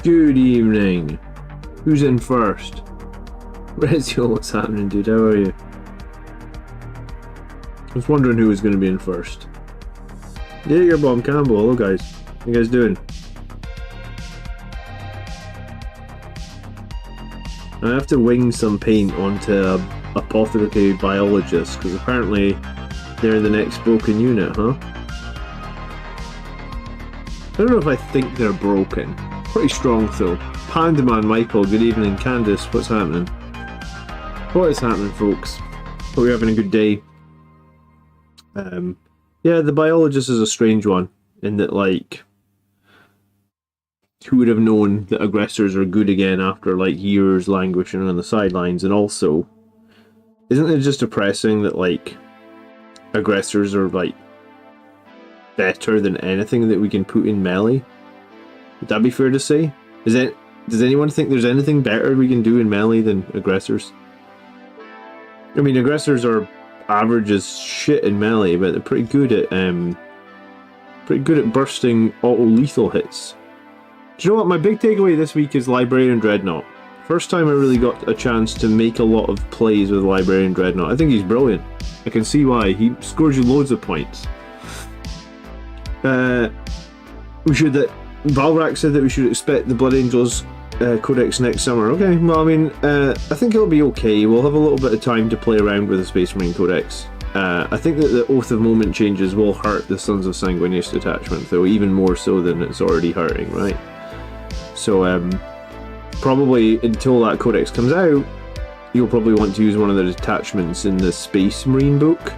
Good evening. Who's in first? Rezio, what's happening, dude? How are you? I was wondering who was going to be in first. Yeah, you're Bomb Campbell. Hello, guys. How you guys doing? I have to wing some paint onto apothecary biologists because apparently they're the next broken unit, huh? I don't know if I think they're broken. Pretty strong though. Pandaman Michael, good evening. Candice, what's happening? What is happening, folks? Hope you're having a good day. Yeah, the biologist is a strange one in that, like, who would have known that aggressors are good again after like years languishing on the sidelines? And also, isn't it just depressing that like aggressors are like better than anything that we can put in melee? Would that be fair to say? Does anyone think there's anything better we can do in melee than aggressors? I mean, aggressors are average as shit in melee, but they're pretty good at bursting auto-lethal hits. Do you know what? My big takeaway this week is Librarian Dreadnought. First time I really got a chance to make a lot of plays with Librarian Dreadnought. I think he's brilliant. I can see why. He scores you loads of points. Valrak said that we should expect the Blood Angels Codex next summer. Okay, well, I mean, I think it'll be okay. We'll have a little bit of time to play around with the Space Marine Codex. I think that the Oath of Moment changes will hurt the Sons of Sanguinius detachment, though, even more so than it's already hurting, right? So, probably until that Codex comes out, you'll probably want to use one of the detachments in the Space Marine book.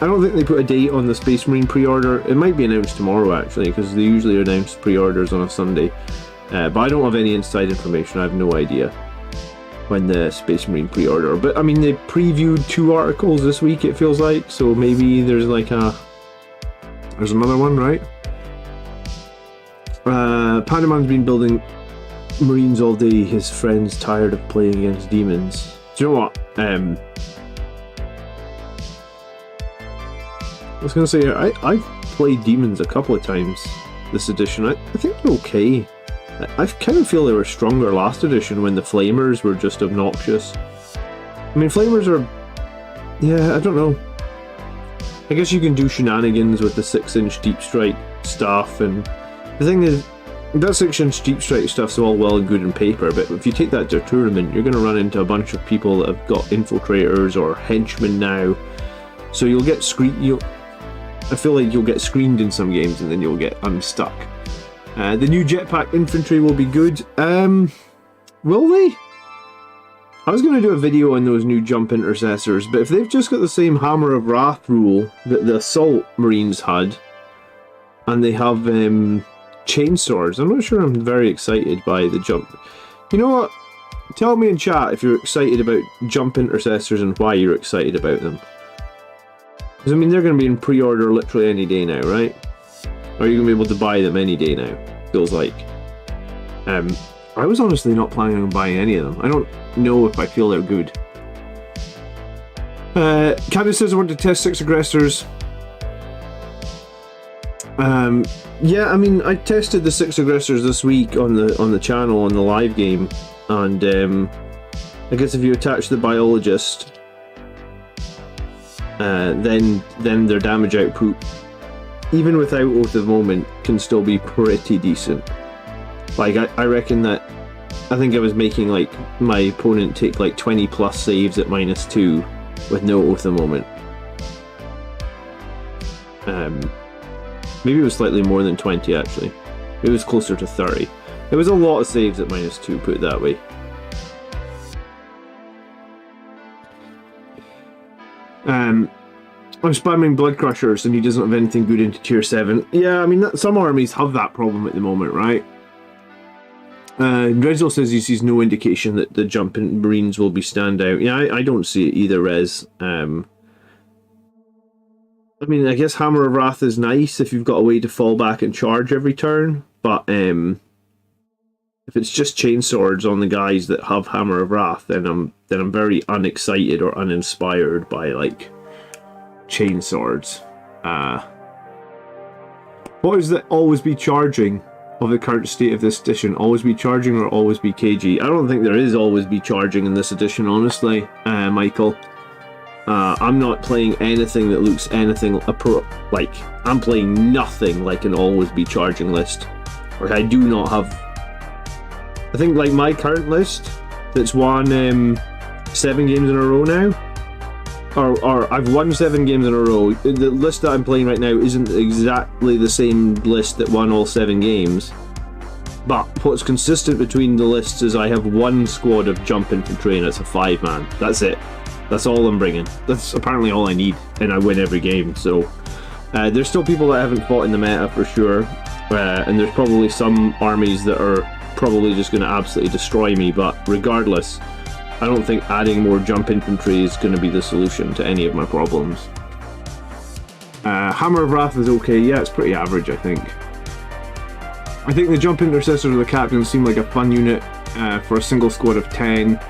I don't think they put a date on the Space Marine pre-order. It might be announced tomorrow, actually, because they usually announce pre-orders on a Sunday. But I don't have any inside information. I have no idea when the Space Marine pre-order. But, I mean, they previewed 2 articles this week, it feels like. So maybe there's like there's another one, right? Pandaman's been building Marines all day. His friend's tired of playing against demons. Do you know what? I was going to say, I've played demons a couple of times this edition. I think they're okay. I kind of feel they were stronger last edition when the Flamers were just obnoxious. I mean, Flamers are... yeah, I don't know. I guess you can do shenanigans with the 6-inch Deep Strike stuff, and the thing is, that 6-inch Deep Strike stuff's all well and good in paper, but if you take that to a tournament, you're going to run into a bunch of people that have got infiltrators or henchmen now, so you'll get I feel like you'll get screened in some games and then you'll get unstuck. The new jetpack infantry will be good. Will they? I was going to do a video on those new jump intercessors, but if they've just got the same Hammer of Wrath rule that the Assault Marines had, and they have chainswords, I'm not sure I'm very excited by the jump. You know what? Tell me in chat if you're excited about jump intercessors and why you're excited about them. Because, I mean, they're going to be in pre-order literally any day now, right? Or you're going to be able to buy them any day now, feels like. I was honestly not planning on buying any of them. I don't know if I feel they're good. Candice says I want to test 6 aggressors. Yeah, I mean, I tested the 6 aggressors this week on the channel, on the live game. And I guess if you attach the biologist... then their damage output, even without Oath of Moment, can still be pretty decent. Like, I reckon that, I think I was making, like, my opponent take, like, 20 plus saves at -2 with no Oath of Moment. Maybe it was slightly more than 20, actually. It was closer to 30. It was a lot of saves at -2, put it that way. I'm spamming Blood Crushers and he doesn't have anything good into tier 7. Yeah, I mean, some armies have that problem at the moment, right? Rezel says he sees no indication that the jumping Marines will be standout. Yeah, I don't see it either, Rez. I mean, I guess Hammer of Wrath is nice if you've got a way to fall back and charge every turn, but if it's just chainswords on the guys that have Hammer of Wrath, then I'm very unexcited or uninspired by, like, chainswords. What is that always be charging? of the current state of this edition? Always be charging or always be KG? I don't think there is always be charging in this edition, honestly, Michael. I'm not playing anything that looks anything like, I'm playing nothing like an always be charging list. Like, I do not have, I think like my current list that's won 7 games in a row now, or I've won 7 games in a row. The list that I'm playing right now isn't exactly the same list that won all 7 games, but what's consistent between the lists is I have 1 squad of jump infantry and it's a 5-man. That's it. That's all I'm bringing. That's apparently all I need, and I win every game. So there's still people that haven't fought in the meta for sure, and there's probably some armies that are probably just going to absolutely destroy me, but regardless, I don't think adding more jump infantry is going to be the solution to any of my problems. Hammer of Wrath is okay. Yeah, it's pretty average, I think. I think the jump intercessors or the captains seem like a fun unit for a single squad of 10.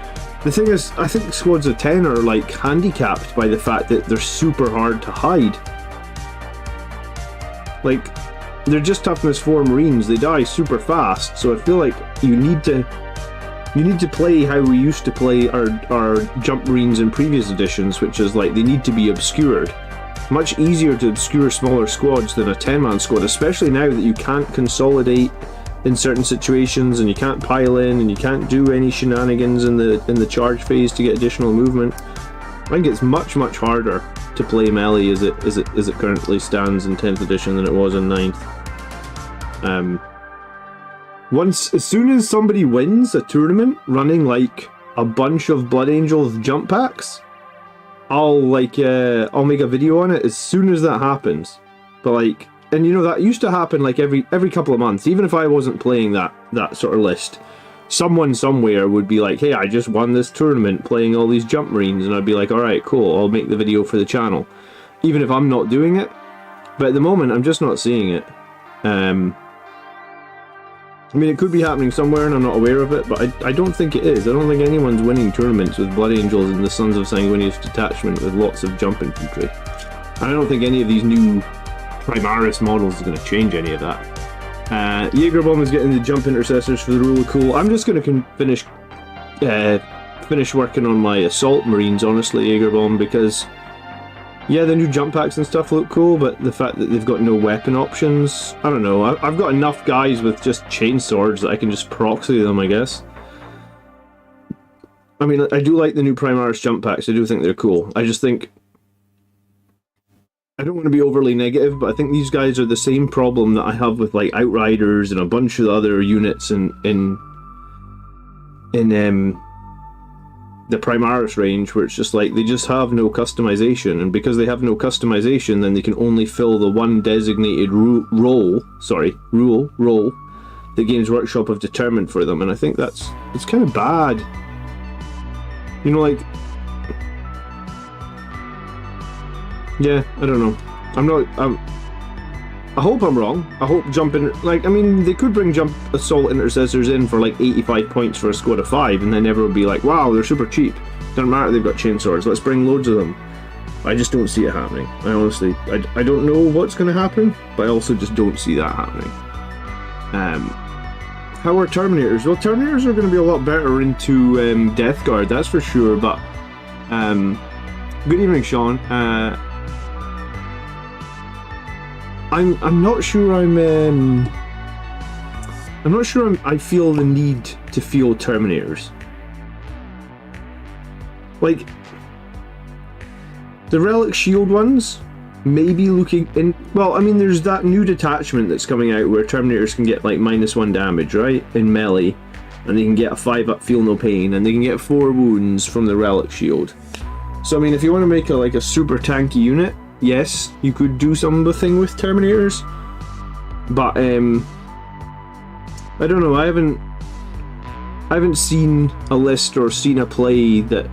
The thing is, I think squads of 10 are like handicapped by the fact that they're super hard to hide. Like, they're just toughness 4 Marines, they die super fast, so I feel like you need to play how we used to play our jump Marines in previous editions, which is like they need to be obscured. Much easier to obscure smaller squads than a 10-man squad, especially now that you can't consolidate in certain situations and you can't pile in and you can't do any shenanigans in the charge phase to get additional movement. I think it's much harder to play melee as it currently stands in 10th edition than it was in 9th. As soon as somebody wins a tournament running like a bunch of Blood Angels jump packs, I'll make a video on it as soon as that happens. But like, and you know, that used to happen like every couple of months. Even if I wasn't playing that sort of list, someone somewhere would be like, hey, I just won this tournament playing all these jump Marines, and I'd be like, alright, cool, I'll make the video for the channel. Even if I'm not doing it. But at the moment, I'm just not seeing it. I mean, it could be happening somewhere and I'm not aware of it, but I don't think it is. I don't think anyone's winning tournaments with Blood Angels and the Sons of Sanguinius Detachment with lots of jump infantry. And I don't think any of these new Primaris models is going to change any of that. Jaegerbomb is getting the jump intercessors for the rule of cool. I'm just going to finish working on my assault Marines, honestly, Jaegerbomb, because yeah, the new jump packs and stuff look cool, but the fact that they've got no weapon options, I don't know. I've got enough guys with just chain swords that I can just proxy them, I guess. I mean, I do like the new Primaris jump packs. I do think they're cool. I just think, I don't want to be overly negative, but I think these guys are the same problem that I have with like Outriders and a bunch of other units in the Primaris range, where it's just like they just have no customization, and because they have no customization, then they can only fill the one designated role that Games Workshop have determined for them, and I think it's kind of bad. You know, like, yeah, I don't know. I hope I'm wrong. I hope I mean, they could bring jump assault intercessors in for like 85 points for a squad of 5, and then everyone would be like, wow, they're super cheap. Doesn't matter, they've got chainswords, let's bring loads of them. I just don't see it happening. I honestly, I don't know what's going to happen, but I also just don't see that happening. How are Terminators? Well, Terminators are going to be a lot better into Death Guard, that's for sure, but good evening, Sean. I'm not sure I feel the need to field Terminators. Like, the Relic Shield ones, maybe looking in, well, I mean, there's that new detachment that's coming out where Terminators can get like -1 damage, right, in melee, and they can get a 5-up Feel No Pain, and they can get 4 wounds from the Relic Shield. So I mean, if you want to make a super tanky unit, yes, you could do something with Terminators, but I don't know. I haven't seen a list or seen a play that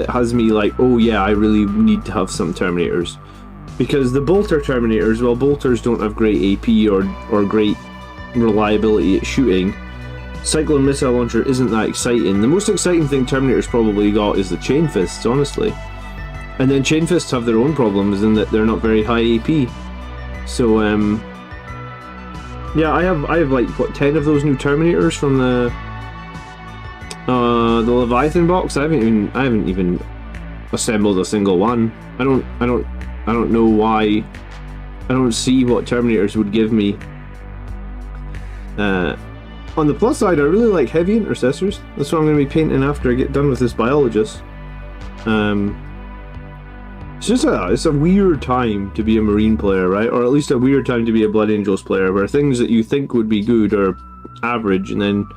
has me like, oh yeah, I really need to have some Terminators, because the Bolter Terminators, well, Bolters don't have great AP or great reliability at shooting. Cyclone Missile Launcher isn't that exciting. The most exciting thing Terminators probably got is the Chain Fists, honestly. And then Chain Fists have their own problems in that they're not very high AP. So, Yeah, I have like what 10 of those new Terminators from the Leviathan box. I haven't even assembled a single one. I don't know why. I don't see what Terminators would give me. On the plus side, I really like heavy intercessors. That's what I'm going to be painting after I get done with this biologist. It's a weird time to be a Marine player, right? Or at least a weird time to be a Blood Angels player, where things that you think would be good are average, and then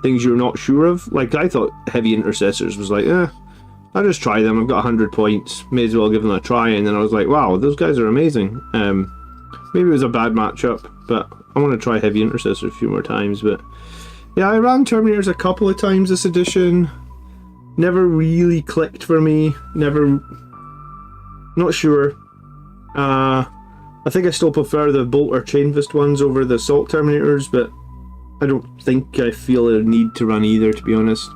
things you're not sure of. Like, I thought heavy intercessors was like, I'll just try them. I've got 100 points. May as well give them a try. And then I was like, wow, those guys are amazing. Maybe it was a bad matchup, but I want to try heavy intercessor a few more times. But yeah, I ran Terminators a couple of times this edition. Never really clicked for me. Not sure. I think I still prefer the Bolt or Chain Fist ones over the Assault Terminators, but I don't think I feel a need to run either, to be honest.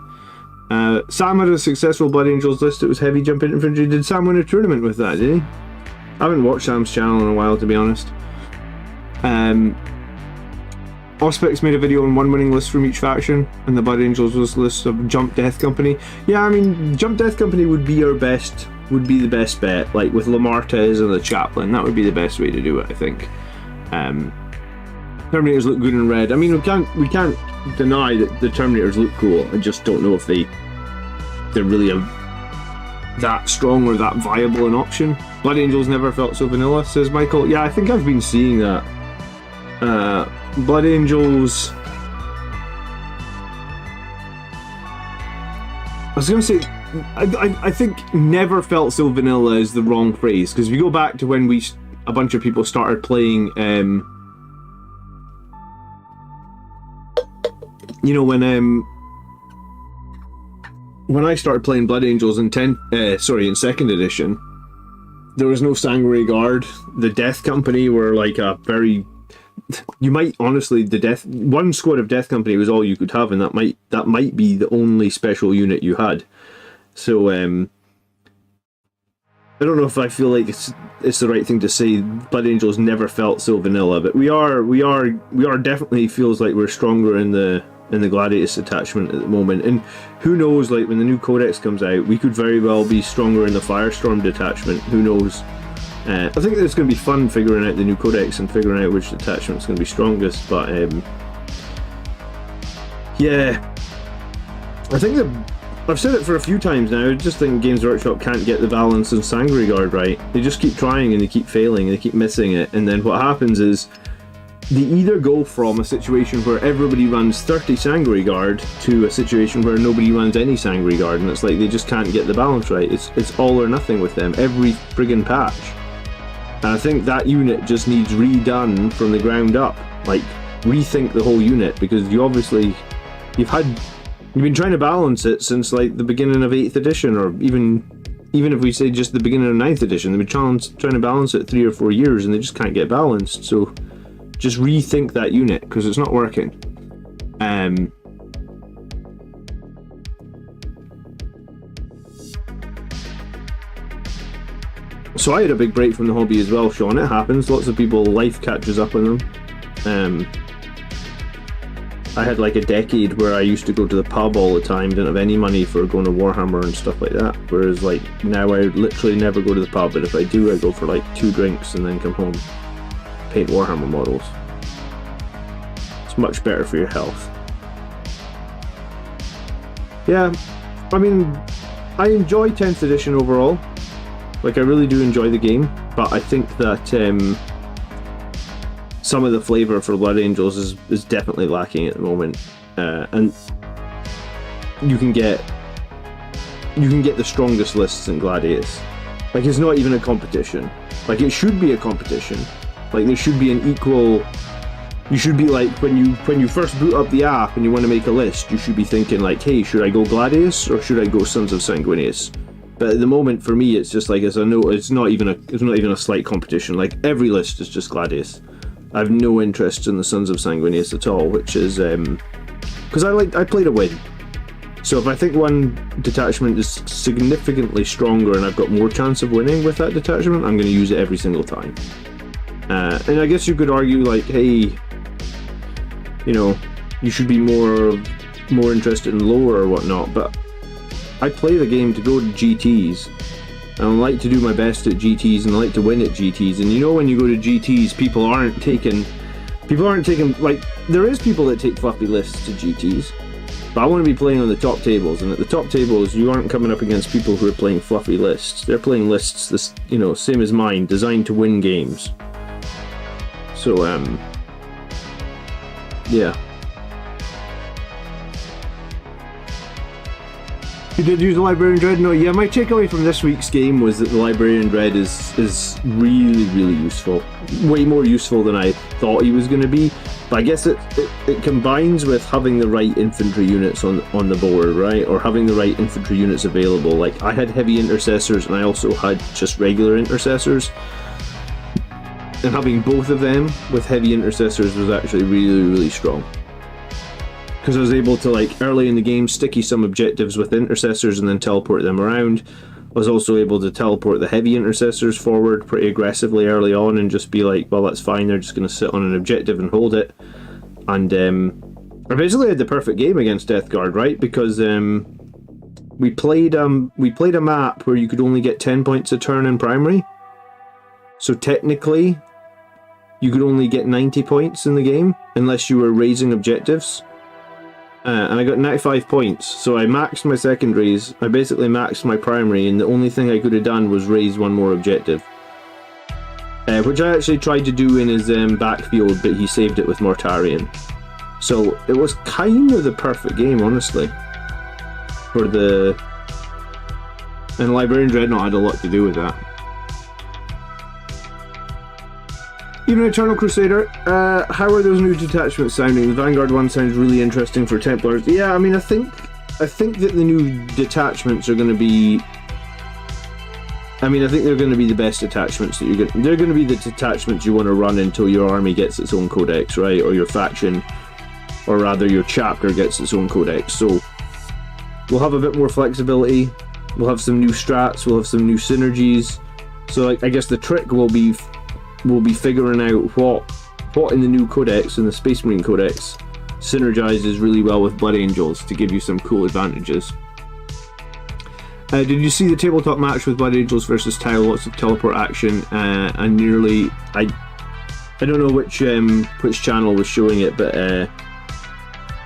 Sam had a successful Blood Angels list. It was heavy jump infantry. Did Sam win a tournament with that, did he? I haven't watched Sam's channel in a while, to be honest. Auspex made a video on one winning list from each faction, and the Blood Angels was a list of Jump Death Company. Yeah, I mean, Jump Death Company would be the best bet, like with Lamartez and the Chaplain. That would be the best way to do it, I think. Terminators look good in red. I mean, we can't deny that the Terminators look cool. I just don't know if they're really that strong or that viable an option. Blood Angels never felt so vanilla, says Michael. Yeah, I think I've been seeing that. Blood Angels, I was going to say, I think never felt so vanilla is the wrong phrase, because if you go back to when a bunch of people started playing, when I started playing Blood Angels in 2nd edition, there was no Sanguinary Guard. The Death Company were like a very... You might honestly, one squad of Death Company was all you could have, and that might be the only special unit you had. So I don't know if I feel like it's the right thing to say. Blood Angels never felt so vanilla, but we are definitely feels like we're stronger in the Gladius attachment at the moment. And who knows, like when the new Codex comes out, we could very well be stronger in the Firestorm detachment. Who knows? I think it's going to be fun figuring out the new Codex and figuring out which detachment's going to be strongest, but yeah, I think that I've said it for a few times now. I just think Games Workshop can't get the balance in Sanguinary Guard right. They just keep trying and they keep failing and they keep missing it, and then what happens is they either go from a situation where everybody runs 30 Sanguinary Guard to a situation where nobody runs any Sanguinary Guard, and it's like they just can't get the balance right. It's all or nothing with them every friggin' patch. And I think that unit just needs redone from the ground up. Like, rethink the whole unit, because you've been trying to balance it since like the beginning of 8th edition, or even if we say just the beginning of 9th edition, they've been trying to balance it 3 or 4 years and they just can't get balanced. So just rethink that unit, because it's not working. So I had a big break from the hobby as well, Sean. It happens. Lots of people, life catches up on them. I had like a decade where I used to go to the pub all the time, didn't have any money for going to Warhammer and stuff like that. Whereas like now I literally never go to the pub, but if I do, I go for like 2 drinks and then come home, paint Warhammer models. It's much better for your health. Yeah, I mean, I enjoy 10th edition overall. Like, I really do enjoy the game, but I think that some of the flavour for Blood Angels is definitely lacking at the moment. And you can get the strongest lists in Gladius. Like, it's not even a competition. Like, it should be a competition. Like, there should be an equal... You should be like, when you first boot up the app and you want to make a list, you should be thinking like, hey, should I go Gladius or should I go Sons of Sanguinius? But at the moment, for me, it's just like, it's not even a slight competition. Like, every list is just Gladius. I have no interest in the Sons of Sanguinius at all, which is because I play to win. So if I think one detachment is significantly stronger and I've got more chance of winning with that detachment, I'm going to use it every single time. And I guess you could argue like, hey, you know, you should be more interested in lore or whatnot, but I play the game to go to GTs, and I like to do my best at GTs, and I like to win at GTs. And you know, when you go to GTs, people aren't taking, like, there is people that take fluffy lists to GTs, but I want to be playing on the top tables, and at the top tables you aren't coming up against people who are playing fluffy lists. They're playing lists this, you know, same as mine, designed to win games. So yeah. You did use the Librarian Dread? No, yeah, my takeaway from this week's game was that the Librarian Dread is really, really useful. Way more useful than I thought he was going to be. But I guess it combines with having the right infantry units on the board, right? Or having the right infantry units available. Like, I had heavy intercessors and I also had just regular intercessors. And having both of them with heavy intercessors was actually really, really strong. Because I was able to, like, early in the game, sticky some objectives with intercessors and then teleport them around. I was also able to teleport the heavy intercessors forward pretty aggressively early on and just be like, well, that's fine, they're just going to sit on an objective and hold it. And I basically had the perfect game against Death Guard, right? Because we played a map where you could only get 10 points a turn in primary. So technically, you could only get 90 points in the game unless you were raising objectives. And I got 95 points, so I maxed my secondaries, I basically maxed my primary, and the only thing I could have done was raise one more objective. Which I actually tried to do in his backfield, but he saved it with Mortarion. So it was kind of the perfect game, honestly. For the... And Librarian Dreadnought had a lot to do with that. Even Eternal Crusader, how are those new detachments sounding? The Vanguard one sounds really interesting for Templars. Yeah, I mean, I think that the new detachments are going to be... I mean, I think they're going to be the best detachments that you're going... They're going to be the detachments you want to run until your army gets its own codex, right? Or your faction, or rather your chapter gets its own codex. So we'll have a bit more flexibility. We'll have some new strats. We'll have some new synergies. So, like, I guess the trick will be figuring out what in the new codex, in the Space Marine codex, synergizes really well with Blood Angels to give you some cool advantages. Did you see the tabletop match with Blood Angels versus Tau? Lots of teleport action, and nearly... I don't know which channel was showing it, but I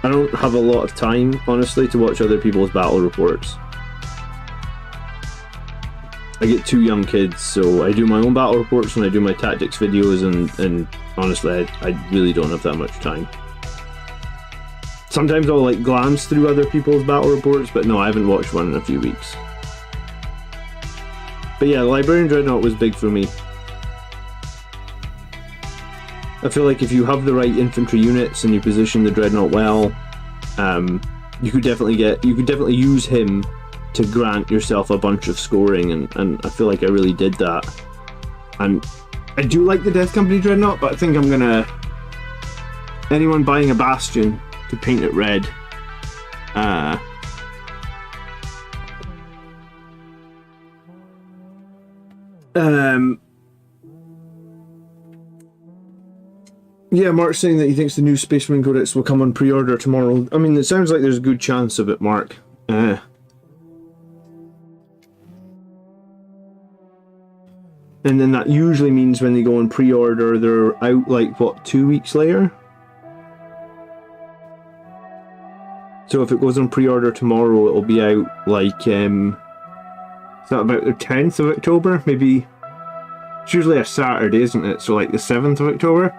don't have a lot of time, honestly, to watch other people's battle reports. I get 2 young kids, so I do my own battle reports and I do my tactics videos, and honestly, I really don't have that much time. Sometimes I'll, like, glance through other people's battle reports, but no, I haven't watched one in a few weeks. But yeah, Librarian Dreadnought was big for me. I feel like if you have the right infantry units and you position the Dreadnought well, you could definitely use him to grant yourself a bunch of scoring, and I feel like I really did that. And I do like the Death Company Dreadnought, but I think I'm gonna... Anyone buying a Bastion to paint it red, yeah, Mark's saying that he thinks the new Space Marine Codex will come on pre-order tomorrow. I mean, it sounds like there's a good chance of it, Mark. And then that usually means when they go on pre-order, they're out, like, what, 2 weeks later? So if it goes on pre-order tomorrow, it'll be out, like, is that about the 10th of October? Maybe, it's usually a Saturday, isn't it? So, like, the 7th of October?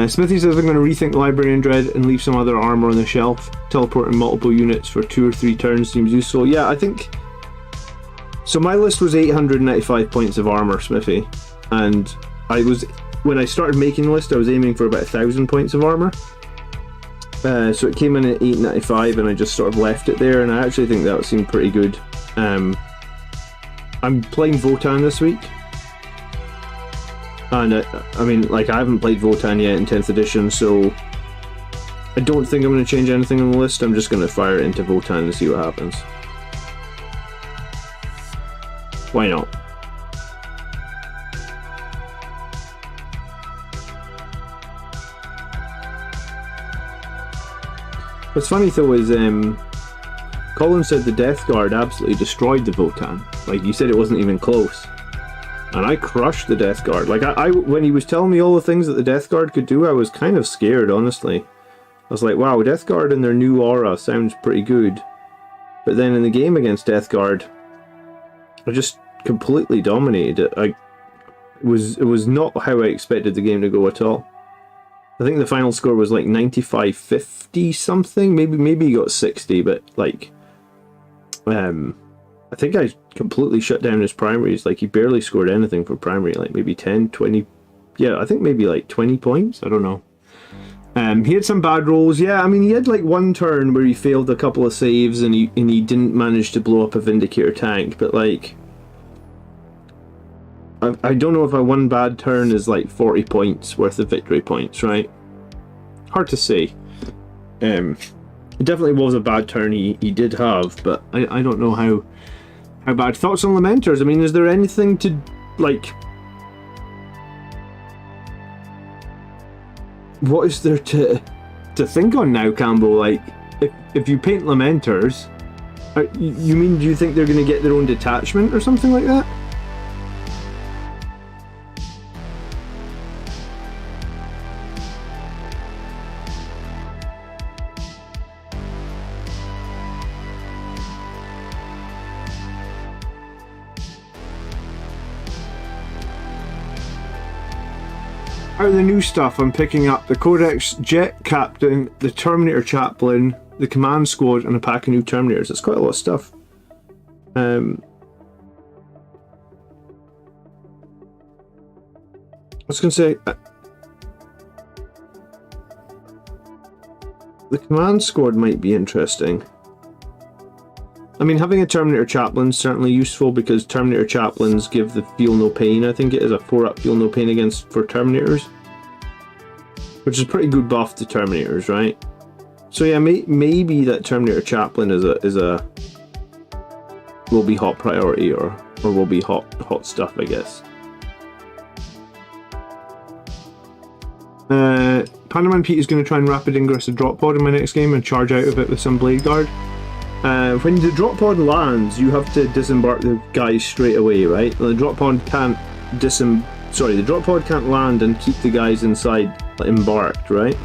Smithy says, I'm going to rethink Librarian Dread and leave some other armor on the shelf. Teleporting multiple units for 2 or 3 turns seems useful. Yeah, I think... So my list was 895 points of armor, Smithy, and when I started making the list, I was aiming for about 1,000 points of armor. So it came in at 895, and I just sort of left it there, and I actually think that seemed pretty good. I'm playing Votann this week, and I mean, like, I haven't played Votann yet in 10th edition, so I don't think I'm going to change anything on the list. I'm just going to fire it into Votann and see what happens. Why not? What's funny though is Colin said the Death Guard absolutely destroyed the Votann. Like, you said it wasn't even close. And I crushed the Death Guard. Like, I when he was telling me all the things that the Death Guard could do, I was kind of scared, honestly. I was like, wow, Death Guard and their new aura sounds pretty good. But then in the game against Death Guard, I just completely dominated it. It was not how I expected the game to go at all. I think the final score was like 95-50 something. Maybe he got 60, but like, I think I completely shut down his primaries. Like, he barely scored anything for primary, like maybe 10, 20. Yeah, I think maybe like 20 points. I don't know. He had some bad rolls. Yeah, I mean, he had like one turn where he failed a couple of saves and he didn't manage to blow up a Vindicator tank, but like, I don't know if a one bad turn is like 40 points worth of victory points, right? Hard to say. It definitely was a bad turn he did have, but I don't know how bad. Thoughts on Lamenters? I mean, is there anything to, like, what is there to think on now, Campbell? Like, if you paint Lamenters, do you think they're going to get their own detachment or something like that? Out of the new stuff, I'm picking up the Codex Jet Captain, the Terminator Chaplain, the Command Squad, and a pack of new Terminators. It's quite a lot of stuff. I was going to say, the Command Squad might be interesting. I mean, having a Terminator Chaplain is certainly useful because Terminator Chaplains give the Feel No Pain. I think it is a 4-up Feel No Pain for Terminators, which is a pretty good buff to Terminators, right? So yeah, maybe that Terminator Chaplain will be hot priority or will be hot stuff, I guess. Pandaman Pete is going to try and rapid ingress a drop pod in my next game and charge out of it with some Blade Guard. When the drop pod lands, you have to disembark the guys straight away, right? The drop pod can't the drop pod can't land and keep the guys inside embarked, right?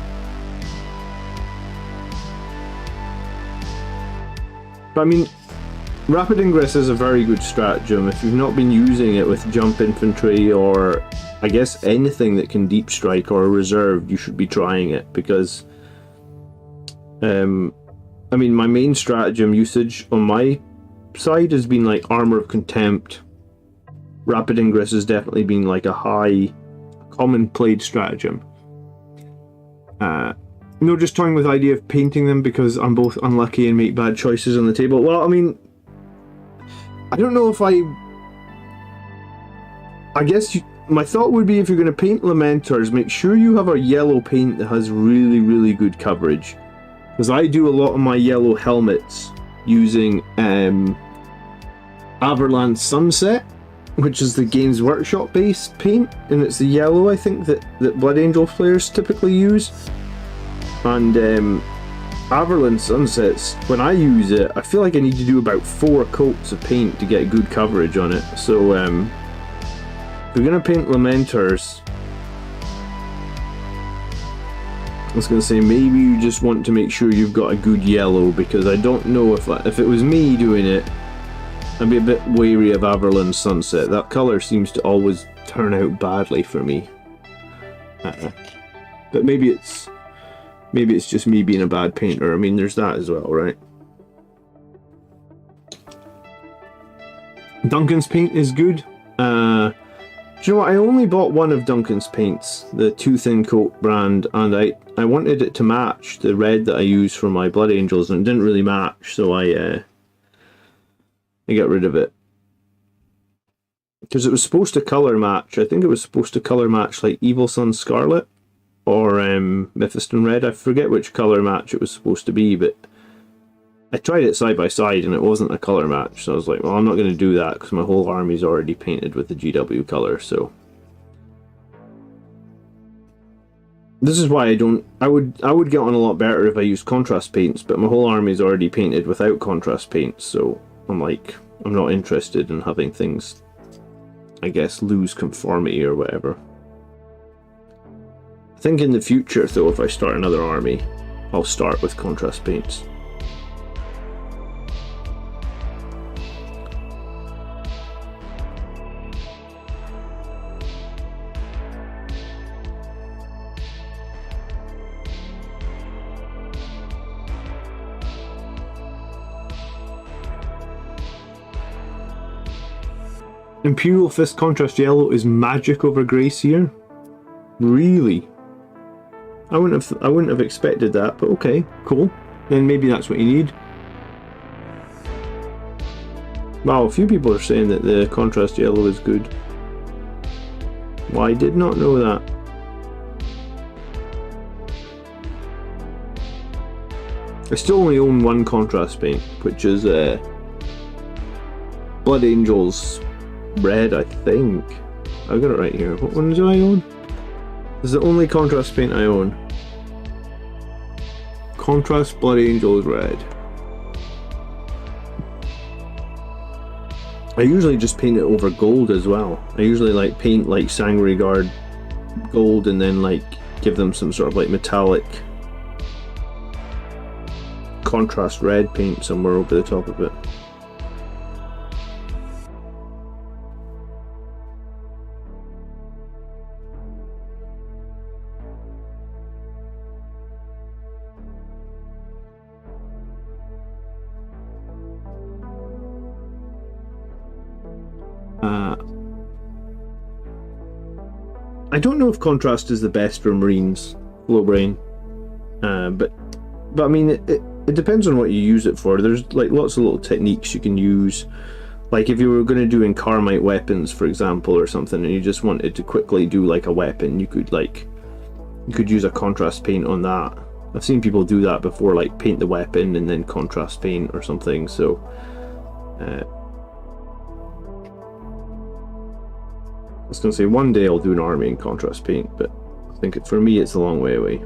But I mean, rapid ingress is a very good stratagem. If you've not been using it with jump infantry or I guess anything that can deep strike or reserve, you should be trying it because I mean, my main stratagem usage on my side has been like Armor of Contempt. Rapid Ingress has definitely been like a common played stratagem. Just toying with the idea of painting them because I'm both unlucky and make bad choices on the table. Well, I mean, I don't know if I guess my thought would be if you're going to paint Lamenters, make sure you have a yellow paint that has really, really good coverage. Because I do a lot of my yellow helmets using Averland Sunset, which is the Games Workshop base paint, and it's the yellow I think that Blood Angel players typically use. And Averland Sunsets, when I use it, I feel like I need to do about 4 coats of paint to get good coverage on it. So if you're going to paint Lamenters, I was going to say maybe you just want to make sure you've got a good yellow, because I don't know if it was me doing it, I'd be a bit wary of Averland Sunset. That colour seems to always turn out badly for me. But maybe it's just me being a bad painter. I mean, there's that as well, right? Duncan's paint is good. Do you know what? I only bought one of Duncan's paints, the Too Thin Coat brand, and I wanted it to match the red that I use for my Blood Angels, and it didn't really match, so I got rid of it. Because it was supposed to colour match. I think it was supposed to colour match like Evil Sun Scarlet or Mephiston Red. I forget which colour match it was supposed to be, but I tried it side by side and it wasn't a colour match, so I was like, well, I'm not going to do that because my whole army's already painted with the GW colour, so. This is why I don't. I would get on a lot better if I used contrast paints, but my whole army is already painted without contrast paints, so I'm not interested in having things, I guess, lose conformity or whatever. I think in the future, though, if I start another army, I'll start with contrast paints. Imperial Fist Contrast Yellow is magic over Grey Seer? Really? I wouldn't have expected that, but okay, cool. Then maybe that's what you need. Wow, a few people are saying that the Contrast Yellow is good. Well, I did not know that. I still only own one contrast paint, which is Blood Angels Red, I think. I've got it right here. What one do I own? This is the only contrast paint I own. Contrast Blood Angels Red. I usually just paint it over gold as well. I usually paint Sangreguard gold and then give them some sort of metallic contrast red paint somewhere over the top of it. I don't know if contrast is the best for Marines, Flowbrain, but I mean it depends on what you use it for. There's lots of little techniques you can use. If you were going to do Incarmite weapons, for example, or something, and you just wanted to quickly do a weapon, you could use a contrast paint on that. I've seen people do that before, paint the weapon and then contrast paint or something. So I was going to say one day I'll do an army in contrast paint, but I think for me it's a long way away.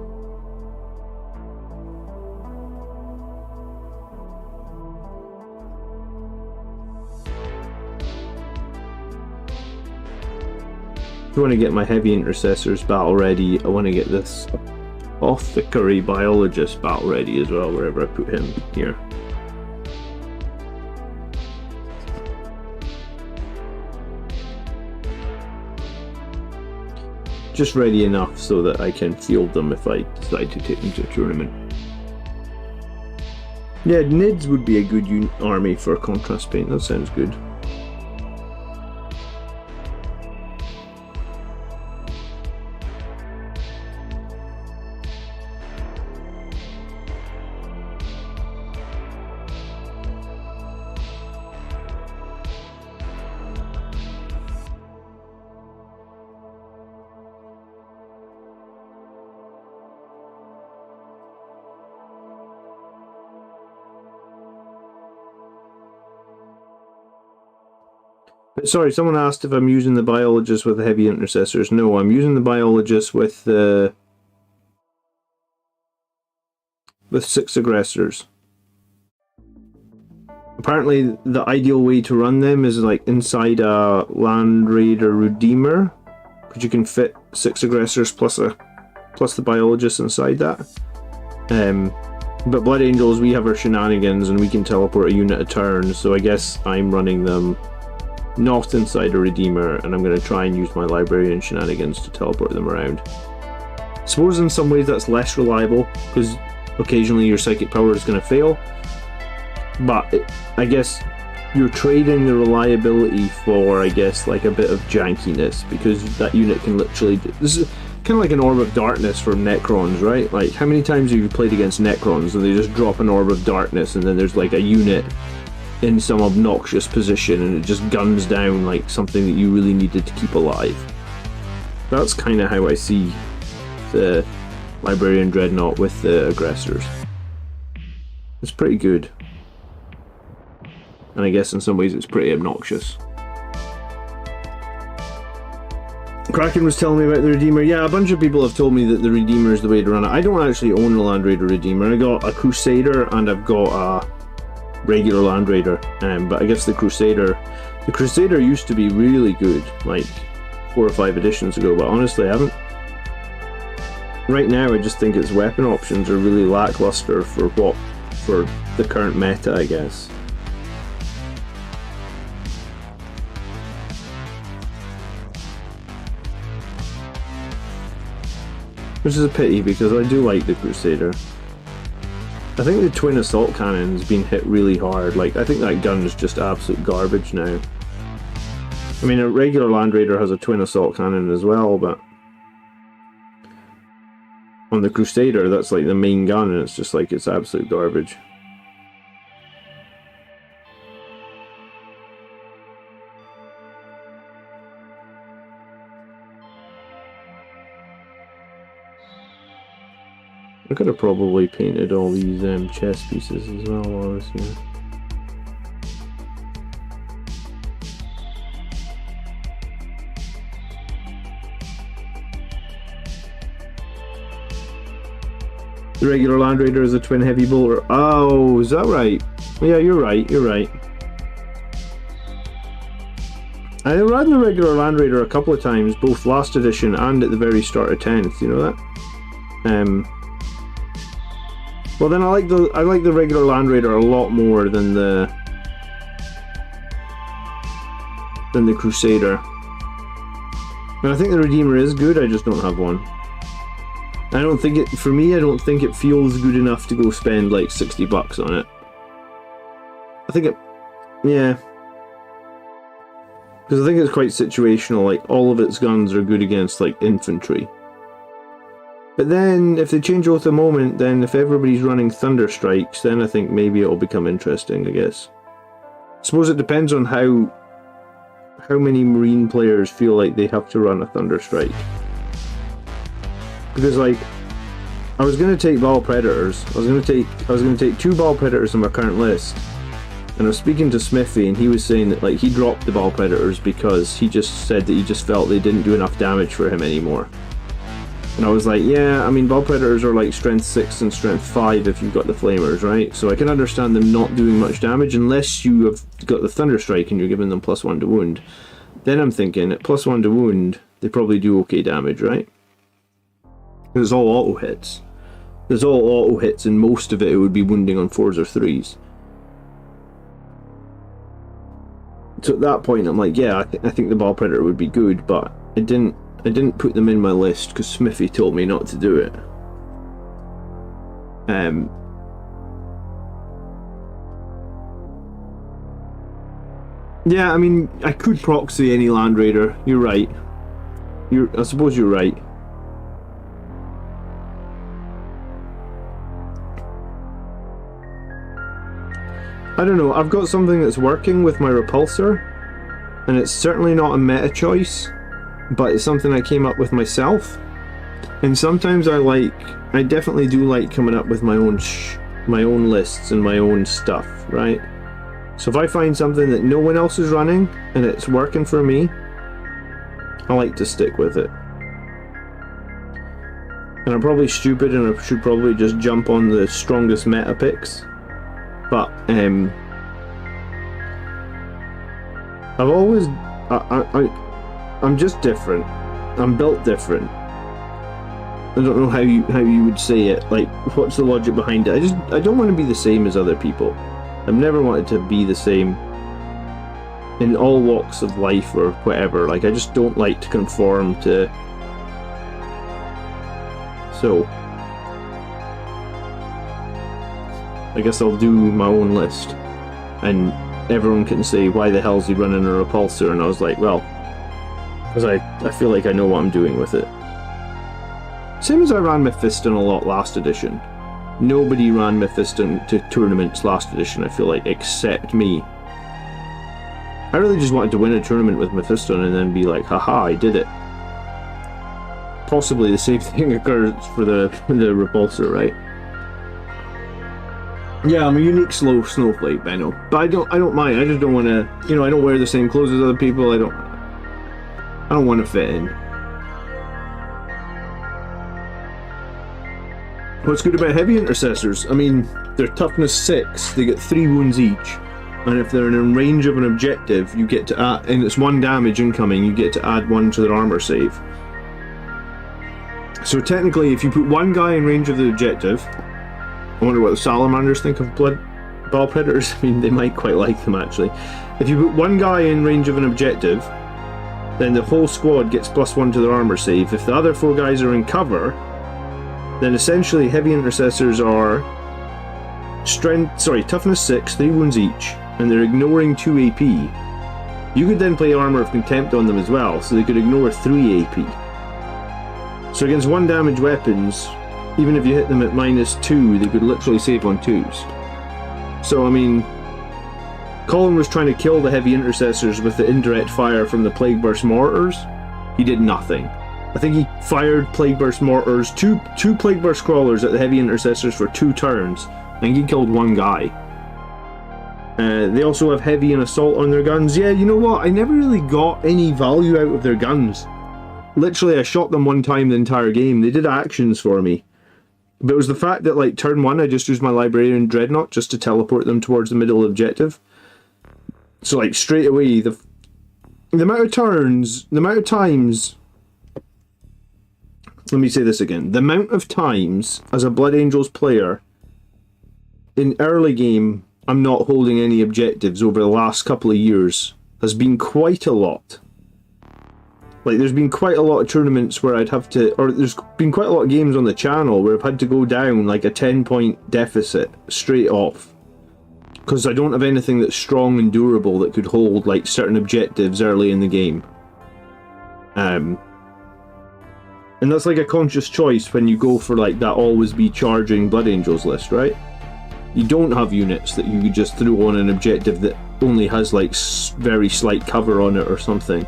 I want to get my Heavy Intercessors battle ready. I want to get this Apothecary Biologist battle ready as well, wherever I put him here. Just ready enough so that I can field them if I decide to take them to a tournament. Yeah, Nids would be a good army for contrast paint. That sounds good. Sorry, someone asked if I'm using the Biologist with the Heavy Intercessors. No, I'm using the Biologist with 6 Aggressors. Apparently, the ideal way to run them is inside a Land Raider Redeemer, because you can fit 6 Aggressors plus the Biologist inside that. But Blood Angels, we have our shenanigans and we can teleport a unit a turn, so I guess I'm running them not inside a Redeemer, and I'm going to try and use my Librarian shenanigans to teleport them around. I suppose in some ways that's less reliable, because occasionally your psychic power is going to fail, but I guess you're trading the reliability for, I guess, a bit of jankiness, because that unit can literally... This is kind of like an Orb of Darkness from Necrons, right? How many times have you played against Necrons and they just drop an Orb of Darkness and then there's a unit in some obnoxious position and it just guns down something that you really needed to keep alive. That's kind of how I see the Librarian Dreadnought with the Aggressors. It's pretty good. And I guess in some ways it's pretty obnoxious. Kraken was telling me about the Redeemer. Yeah, a bunch of people have told me that the Redeemer is the way to run it. I don't actually own a Land Raider Redeemer. I got a Crusader and I've got a regular Land Raider. But I guess the Crusader used to be really good, like 4 or 5 editions ago, but honestly I haven't. Right now I just think its weapon options are really lackluster for the current meta, I guess. Which is a pity, because I do like the Crusader. I think the twin assault cannon's been hit really hard. Like, I think that gun is just absolute garbage now. I mean, a regular Land Raider has a twin assault cannon as well, but on the Crusader, that's like the main gun, and it's just like, it's absolute garbage. I could have probably painted all these chess pieces as well while I was here. The regular Land Raider is a twin heavy bolter. Oh, is that right? Yeah, you're right, you're right. I ran the regular Land Raider a couple of times, both last edition and at the very start of 10th, you know that? Well then I like the regular Land Raider a lot more than the Crusader. And I think the Redeemer is good, I just don't have one. I don't think it, for me, I don't think it feels good enough to go spend like $60 on it. I think it, yeah. Because I think it's quite situational, like all of its guns are good against like infantry. But then, if they change Oath of Moment, then if everybody's running Thunder Strikes, then I think maybe it'll become interesting, I guess. I suppose it depends on how many Marine players feel like they have to run a Thunder Strike. Because like, I was going to take Ball Predators. I was going to take 2 Ball Predators on my current list. And I was speaking to Smithy, and he was saying that like he dropped the Ball Predators because he just said that he just felt they didn't do enough damage for him anymore. And I was like, yeah, I mean, Ball Predators are like strength 6 and strength 5 if you've got the Flamers, right? So I can understand them not doing much damage unless you have got the Thunder Strike and you're giving them +1 to wound. Then I'm thinking, at +1 to wound, they probably do okay damage, right? It's all auto hits. There's all auto hits, and most of it would be wounding on 4s or 3s. So at that point, I'm like, yeah, I think the Ball Predator would be good, but I didn't put them in my list because Smithy told me not to do it. Yeah, I mean, I could proxy any Land Raider. You're right. I suppose you're right. I don't know, I've got something that's working with my repulsor, and it's certainly not a meta choice, but it's something I came up with myself. And sometimes I definitely do like coming up with my own lists and my own stuff, right? So if I find something that no one else is running and it's working for me, I like to stick with it. And I'm probably stupid and I should probably just jump on the strongest meta picks. But I'm just different. I'm built different. I don't know how you would say it. Like, what's the logic behind it? I don't want to be the same as other people. I've never wanted to be the same in all walks of life or whatever. Like, I just don't like to conform to. So I guess I'll do my own list, and everyone can say, why the hell's he running a repulsor? And I was like, well, because I feel like I know what I'm doing with it. Same as I ran Mephiston a lot last edition. Nobody ran Mephiston to tournaments last edition, I feel like, except me. I really just wanted to win a tournament with Mephiston and then be like, haha, I did it. Possibly the same thing occurs for the repulsor, right? Yeah, I'm a unique slow snowflake, Benno. But I don't mind. I just don't want to, I don't wear the same clothes as other people. I don't want to fit in. What's good about heavy intercessors? I mean, they're toughness 6, they get 3 wounds each, and if they're in range of an objective, you get to add, and it's 1 damage incoming, you get to add 1 to their armor save. So technically, if you put 1 guy in range of the objective, I wonder what the salamanders think of ball predators. I mean, they might quite like them actually. If you put 1 guy in range of an objective, then the whole squad gets +1 to their armor save. If the other 4 guys are in cover, then essentially heavy intercessors are toughness 6, 3 wounds each, and they're ignoring 2 AP. You could then play Armor of Contempt on them as well, so they could ignore 3 AP. So against 1 damage weapons, even if you hit them at -2, they could literally save on 2s. So I mean, Colin was trying to kill the heavy intercessors with the indirect fire from the Plague Burst mortars. He did nothing. I think he fired Plague Burst mortars, two Plague Burst crawlers at the heavy intercessors for 2 turns, and he killed 1 guy. They also have heavy and assault on their guns. Yeah, you know what? I never really got any value out of their guns. Literally, I shot them 1 time the entire game. They did actions for me. But it was the fact that, like, turn 1, I just used my Librarian Dreadnought just to teleport them towards the middle objective. So, like, straight away, the amount of turns, the amount of times... Let me say this again. The amount of times, as a Blood Angels player, in early game, I'm not holding any objectives over the last couple of years, has been quite a lot. Like, there's been quite a lot of tournaments where I'd have to, or there's been quite a lot of games on the channel where I've had to go down like a 10-point deficit straight off. Because I don't have anything that's strong and durable that could hold like certain objectives early in the game. And that's like a conscious choice when you go for like that always be charging Blood Angels list, right? You don't have units that you could just throw on an objective that only has like very slight cover on it or something.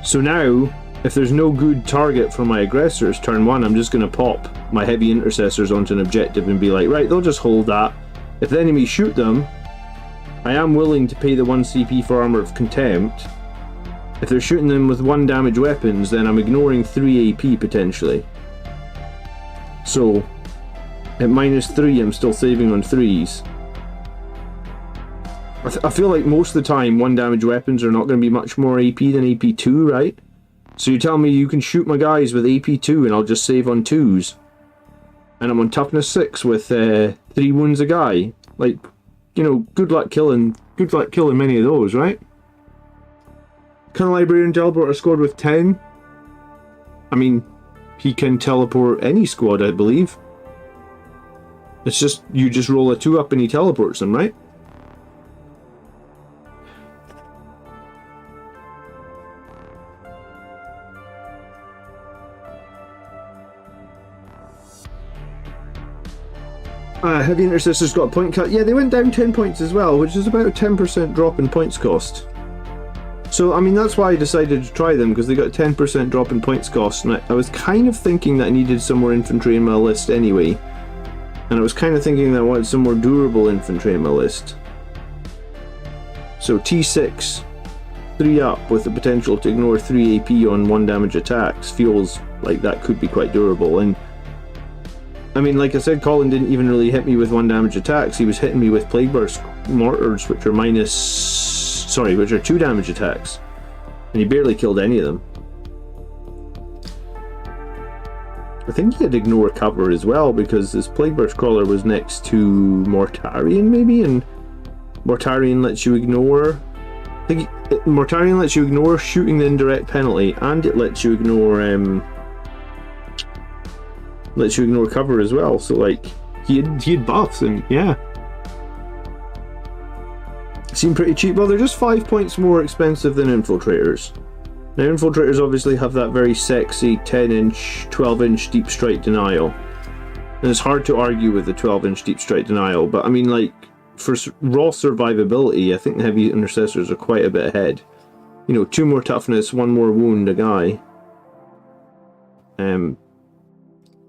So now, if there's no good target for my aggressors turn 1, I'm just going to pop my heavy intercessors onto an objective and be like, right, they'll just hold that. If the enemy shoot them, I am willing to pay the 1 CP for Armor of Contempt. If they're shooting them with 1 damage weapons, then I'm ignoring 3 AP potentially. So, at -3, I'm still saving on 3s. I feel like most of the time 1 damage weapons are not going to be much more AP than AP2, right? So you tell me you can shoot my guys with AP2 and I'll just save on 2s. And I'm on toughness 6 with 3 wounds a guy. Like, you know, good luck killing many of those, right? Can a Librarian teleport a squad with 10? I mean, he can teleport any squad, I believe. It's just, you just roll a 2 up and he teleports them, right? Heavy Intercessors got a point cut. Yeah, they went down 10 points as well, which is about a 10% drop in points cost. So, I mean, that's why I decided to try them, because they got a 10% drop in points cost, and I was kind of thinking that I needed some more infantry in my list anyway. And I was kind of thinking that I wanted some more durable infantry in my list. So T6, 3 up with the potential to ignore 3 AP on 1 damage attacks feels like that could be quite durable. And I mean, like I said, Colin didn't even really hit me with 1 damage attacks. He was hitting me with Plague Burst mortars, which are 2 damage attacks. And he barely killed any of them. I think he had ignore cover as well, because his Plague Burst crawler was next to Mortarion maybe, and Mortarion lets you ignore... I think Mortarion lets you ignore shooting the indirect penalty, and it lets you ignore cover as well. So like, he had buffs, and yeah. Seem pretty cheap. Well, they're just 5 points more expensive than Infiltrators. Now, Infiltrators obviously have that very sexy 10-inch, 12-inch Deep Strike Denial. And it's hard to argue with the 12-inch Deep Strike Denial, but I mean, like, for raw survivability, I think the Heavy Intercessors are quite a bit ahead. You know, 2 more toughness, 1 more wound a guy. I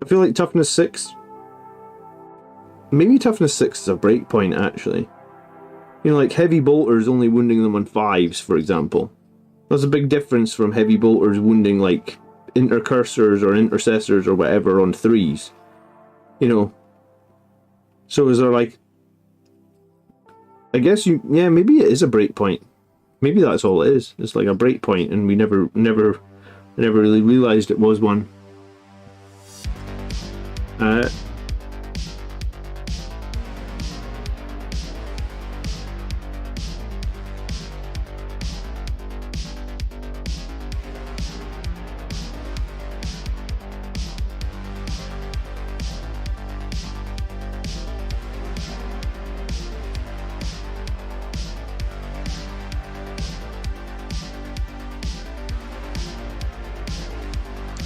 feel like toughness 6... Maybe toughness 6 is a breakpoint, actually. You know, like heavy bolters only wounding them on 5s, for example. That's a big difference from heavy bolters wounding like intercursors or intercessors or whatever on 3s. You know. So is there like... I guess maybe it is a breakpoint. Maybe that's all it is. It's like a breakpoint, and we never really realized it was one.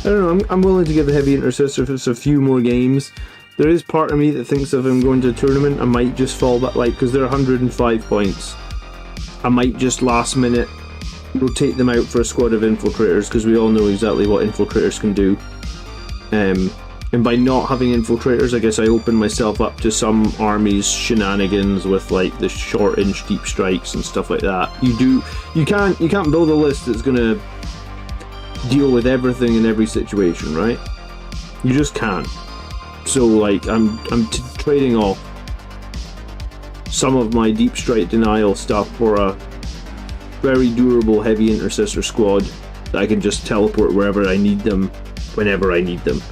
I don't know, I'm willing to give the Heavy Intercessor a few more games. There is part of me that thinks if I'm going to a tournament, I might just fall back, like, because they're 105 points. I might just last minute rotate them out for a squad of Infiltrators, because we all know exactly what Infiltrators can do. And by not having Infiltrators, I guess I open myself up to some armies shenanigans with like the short inch deep strikes and stuff like that. You can't build a list that's gonna deal with everything in every situation, right? You just can't. So like I'm trading off some of my deep strike denial stuff for a very durable Heavy Intercessor squad that I can just teleport wherever I need them, whenever I need them.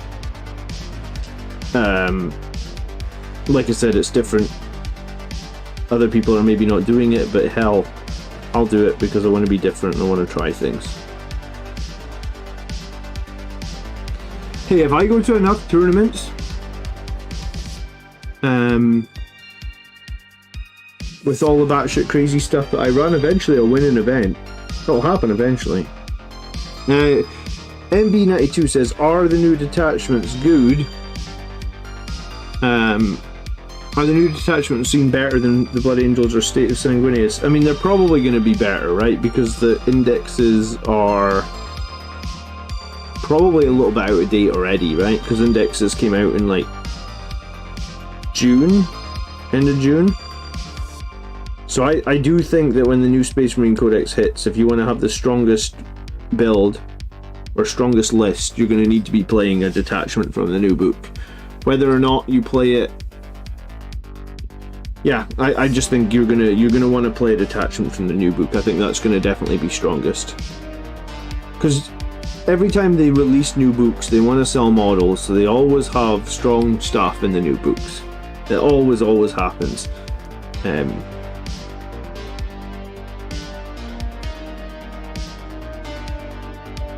Like I said, it's different. Other people are maybe not doing it, but hell, I'll do it because I want to be different and I want to try things. Hey, if I go to enough tournaments, with all the batshit crazy stuff that I run, eventually I'll win an event. It'll happen eventually. MB92 says, are the new detachments good? Are the new detachments seen better than the Blood Angels or State of Sanguinius? I mean, they're probably going to be better, right? Because the indexes are probably a little bit out of date already, right? Because indexes came out in like June, end of June. So I do think that when the new Space Marine Codex hits, if you want to have the strongest build or strongest list, you're going to need to be playing a detachment from the new book. Whether or not you play it, yeah, I just think you're gonna want to play a detachment from the new book. I think that's going to definitely be strongest. Because every time they release new books, they want to sell models, so they always have strong stuff in the new books. It always happens.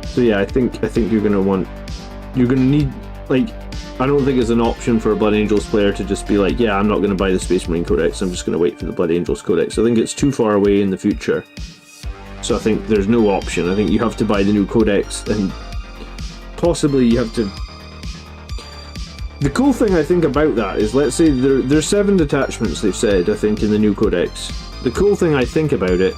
So yeah, I think you're gonna need, like, I don't think it's an option for a Blood Angels player to just be like, yeah, I'm not going to buy the Space Marine Codex, I'm just going to wait for the Blood Angels Codex. I think it's too far away in the future. So I think there's no option. I think you have to buy the new Codex, and possibly you have to... The cool thing I think about that is, let's say there's 7 detachments, they've said, I think, in the new Codex. The cool thing I think about it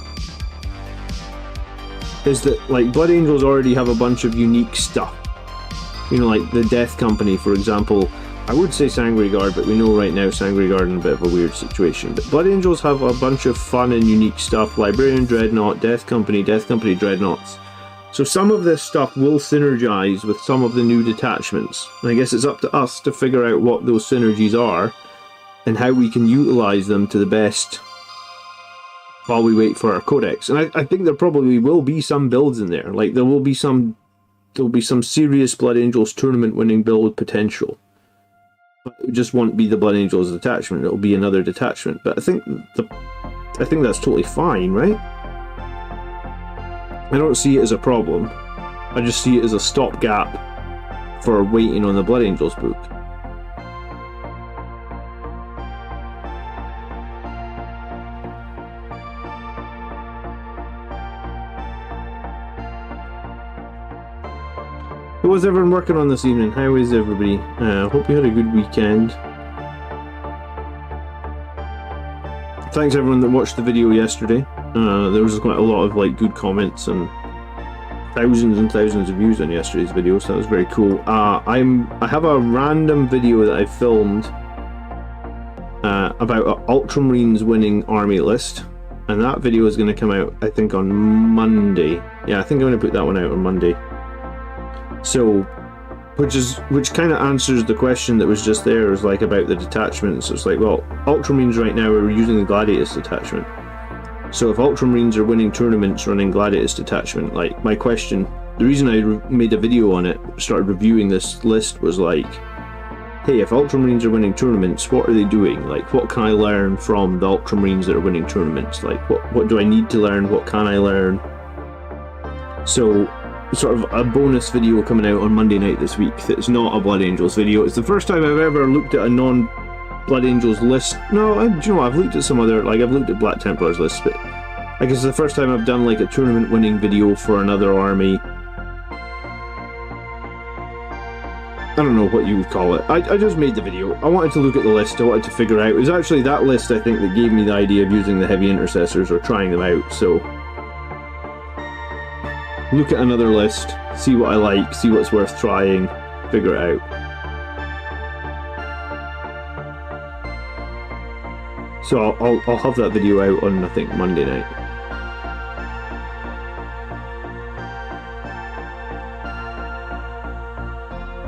is that, like, Blood Angels already have a bunch of unique stuff. You know, like the Death Company, for example. I would say Sangre Guard, but we know right now Sangre Guard in a bit of a weird situation. But Blood Angels have a bunch of fun and unique stuff. Librarian Dreadnought, Death Company Dreadnoughts. So some of this stuff will synergize with some of the new detachments. And I guess it's up to us to figure out what those synergies are and how we can utilize them to the best while we wait for our Codex. And I think there probably will be some builds in there. Like, there'll be some serious Blood Angels tournament winning build potential. But it just won't be the Blood Angels detachment, it'll be another detachment. But I think that's totally fine, right? I don't see it as a problem. I just see it as a stopgap for waiting on the Blood Angels book. What was everyone working on this evening? How is everybody? Hope you had a good weekend. Thanks everyone that watched the video yesterday. There was quite a lot of like good comments and thousands and thousands of views on yesterday's video, so that was very cool. I have a random video that I filmed about Ultramarines winning army list, and that video is going to come out, I think, on Monday. Yeah, I think I'm going to put that one out on Monday. So, which kind of answers the question that was just there, is like about the detachments. It's like, well, Ultramarines right now are using the Gladius detachment. So if Ultramarines are winning tournaments running Gladius detachment, like, my question, the reason I made a video on it, started reviewing this list, was like, hey, if Ultramarines are winning tournaments, what are they doing? Like, what can I learn from the Ultramarines that are winning tournaments? Like, what do I need to learn? What can I learn? So, sort of a bonus video coming out on Monday night this week that's not a Blood Angels video. It's the first time I've ever looked at a non-Blood Angels list. No, do you know what? I've looked at some other, like, I've looked at Black Templars lists, but I guess it's the first time I've done, like, a tournament winning video for another army. I don't know what you would call it. I just made the video. I wanted to look at the list. I wanted to figure out. It was actually that list, I think, that gave me the idea of using the heavy intercessors or trying them out. So, look at another list, see what I like, see what's worth trying, figure it out. So I'll have that video out on, I think, Monday night.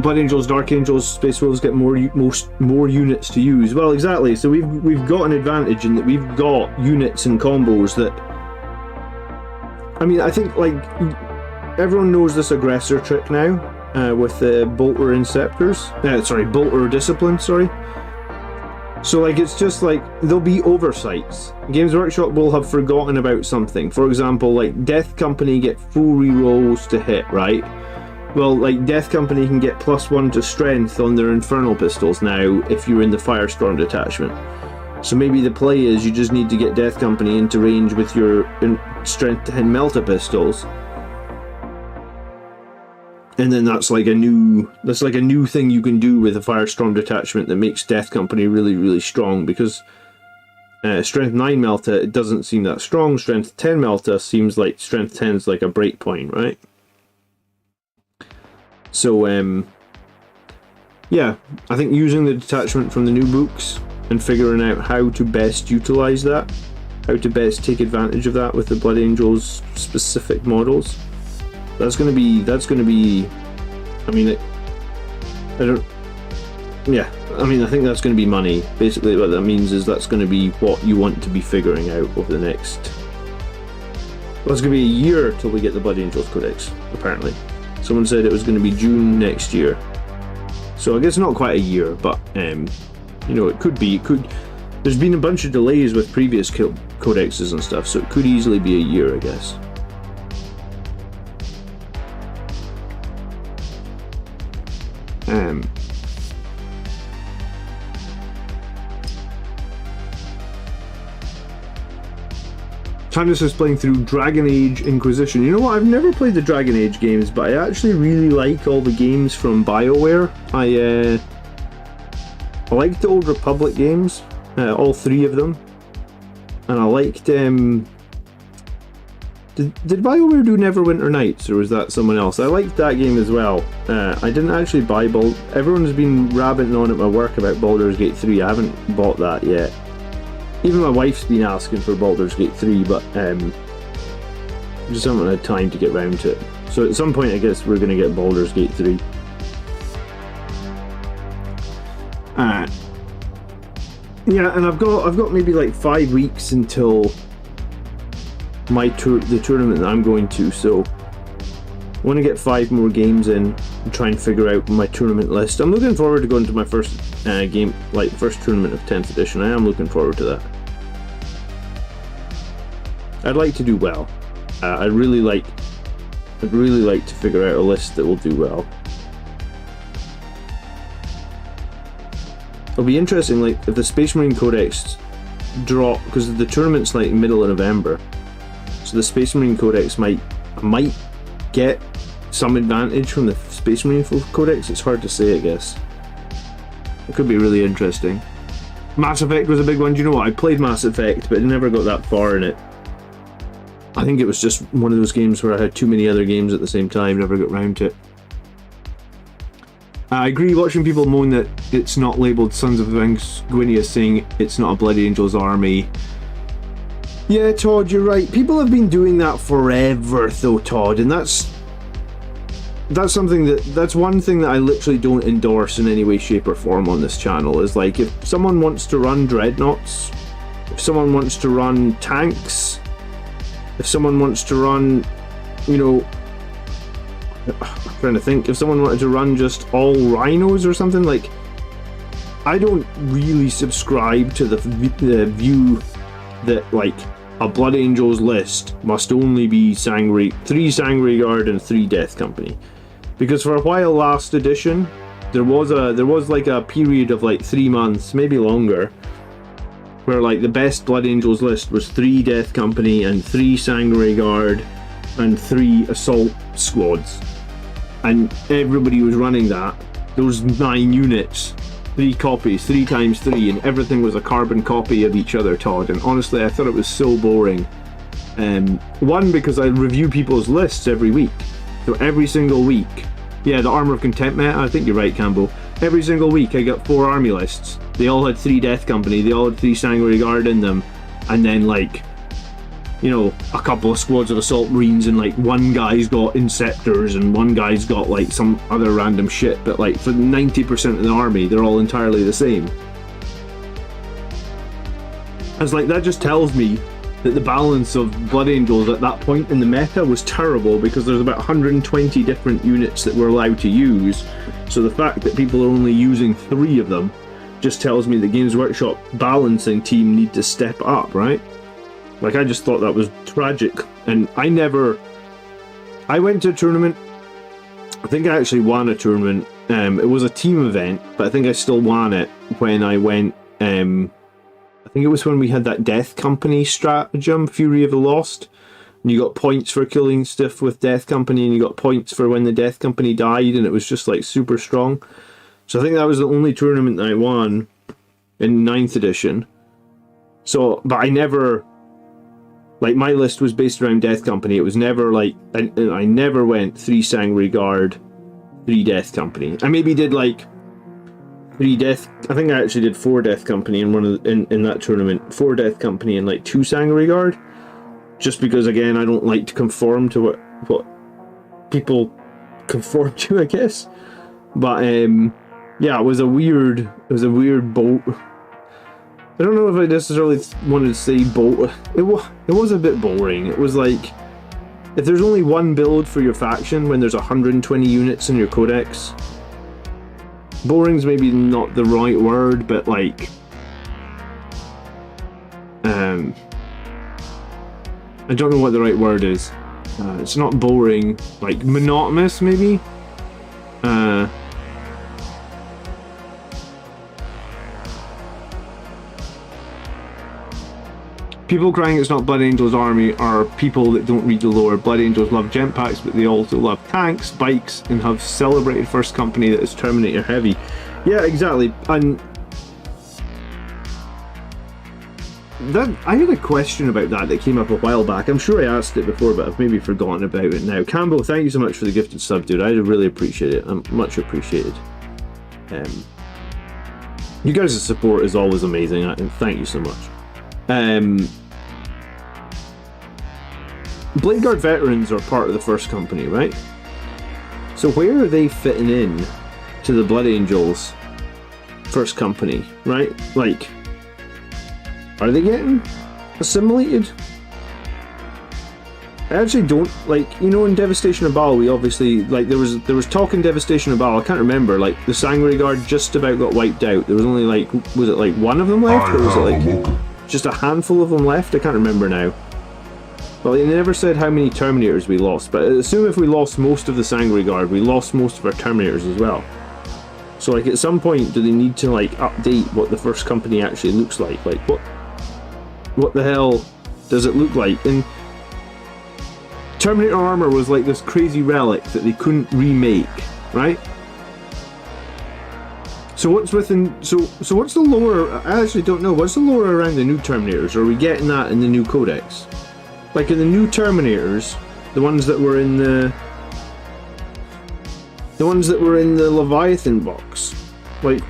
Blood Angels, Dark Angels, Space Wolves get more units to use. Well, exactly. So we've got an advantage in that we've got units and combos that. I mean, I think, like, everyone knows this aggressor trick now with the Bolter Inceptors. Bolter Discipline. Sorry. So, like, it's just like there'll be oversights. Games Workshop will have forgotten about something. For example, like, Death Company get full rerolls to hit, right? Well, like, Death Company can get +1 to strength on their Infernal Pistols now if you're in the Firestorm detachment. So maybe the play is you just need to get Death Company into range with your strength 10 Melta Pistols. And then that's like a new thing you can do with a Firestorm detachment that makes Death Company really, really strong, because strength 9 Melta, it doesn't seem that strong. Strength 10 Melta seems like strength 10 is like a break point, right? So, yeah, I think using the detachment from the new books and figuring out how to best utilize that, how to best take advantage of that with the Blood Angels specific models, that's going to be, I mean, I think that's going to be money. Basically what that means is that's going to be what you want to be figuring out over the next, well, it's going to be a year till we get the Blood Angels Codex, apparently. Someone said it was going to be June next year. So I guess not quite a year, but, you know, it could be. There's been a bunch of delays with previous codexes and stuff, so it could easily be a year, I guess. Candace is playing through Dragon Age Inquisition. You know what? I've never played the Dragon Age games, but I actually really like all the games from BioWare. I liked the Old Republic games, all 3 of them, and I liked. Did BioWare do Neverwinter Nights, or was that someone else? I liked that game as well. I didn't actually buy Everyone's been rabbiting on at my work about Baldur's Gate 3. I haven't bought that yet. Even my wife's been asking for Baldur's Gate 3, but just haven't had time to get round to it. So at some point, I guess we're going to get Baldur's Gate 3. Yeah, and I've got maybe like 5 weeks until the tournament that I'm going to. So I want to get 5 more games in and try and figure out my tournament list. I'm looking forward to going to my first first tournament of 10th edition. I am looking forward to that. I'd like to do well. I'd really like to figure out a list that will do well. It'll be interesting, like, if the Space Marine Codex drop, because the tournament's like middle of November, so the Space Marine Codex might get some advantage from the Space Marine Codex. It's hard to say, I guess. It could be really interesting. Mass Effect was a big one. Do you know what? I played Mass Effect, but I never got that far in it. I think it was just one of those games where I had too many other games at the same time, never got round to it. I agree, watching people moan that it's not labelled Sons of Vanguinia, saying it's not a Blood Angels army. Yeah, Todd, you're right. People have been doing that forever, though, Todd, and that's... that's one thing that I literally don't endorse in any way, shape, or form on this channel. Is like, if someone wants to run dreadnoughts, if someone wants to run tanks, if someone wants to run, you know, I'm trying to think, if someone wanted to run just all rhinos or something, like, I don't really subscribe to the view that, like, a Blood Angels list must only be 3 Sangre Guard and 3 Death Company. Because for a while last edition, there was like a period of like 3 months, maybe longer, where like the best Blood Angels list was 3 Death Company and 3 Sangre Guard and 3 Assault Squads. And everybody was running that. Those 9 units, 3 copies, 3 times 3, and everything was a carbon copy of each other, Todd. And honestly, I thought it was so boring. One, because I review people's lists every week. So every single week, yeah, the Armour of Contempt meta, I think you're right, Campbell. Every single week I got 4 army lists. They all had 3 Death Company, they all had 3 Sangre Guard in them, and then like, you know, a couple of squads of Assault Marines, and like one guy's got Inceptors and one guy's got like some other random shit, but like for 90% of the army, they're all entirely the same. I was like, that just tells me that the balance of Blood Angels at that point in the meta was terrible, because there's about 120 different units that we're allowed to use. So the fact that people are only using 3 of them just tells me the Games Workshop balancing team need to step up, right? Like, I just thought that was tragic. And I went to a tournament. I think I actually won a tournament. It was a team event, but I think I still won it when I went, I think it was when we had that Death Company stratagem, Fury of the Lost, and you got points for killing stuff with Death Company, and you got points for when the Death Company died, and it was just like super strong. So I think that was the only tournament that I won in 9th edition. So, but I never, like, my list was based around Death Company. It was never like, I never went 3 Sangre Guard, 3 Death Company. I maybe did like 3 Death, I think I actually did 4 Death Company in in that tournament. 4 Death Company and like 2 Sangre Guard. Just because, again, I don't like to conform to what people conform to, I guess. But yeah, it was a weird boat. I don't know if I necessarily wanted to say boat. It was a bit boring. It was like, if there's only one build for your faction when there's 120 units in your codex, boring's maybe not the right word, but like, I don't know what the right word is. It's not boring, like monotonous maybe. People crying it's not Blood Angels army are people that don't read the lore. Blood Angels love gem packs, but they also love tanks, bikes, and have celebrated first company that is Terminator heavy. Yeah, exactly. And that, I had a question about that came up a while back. I'm sure I asked it before, but I've maybe forgotten about it now. Campbell, thank you so much for the gifted sub, dude. I really appreciate it. Much appreciated. You guys' support is always amazing, and thank you so much. Blade Guard veterans are part of the first company, right? So where are they fitting in to the Blood Angels first company, right? Like, are they getting assimilated? I actually don't, like, you know, in Devastation of Baal, we obviously, like, there was talk in Devastation of Baal, I can't remember, like, the Sangre Guard just about got wiped out. There was only, like, was it, like, one of them left, or was it, like, just a handful of them left? I can't remember now. Well, they never said how many Terminators we lost, but I assume if we lost most of the Sangre Guard, we lost most of our Terminators as well. So, like, at some point, do they need to, like, update what the first company actually looks like? Like, what the hell does it look like? And Terminator armor was like this crazy relic that they couldn't remake, right? So what's within, so what's the lore? I actually don't know. What's the lore around the new Terminators? Are we getting that in the new codex? Like in the new Terminators, the ones that were in the Leviathan box, like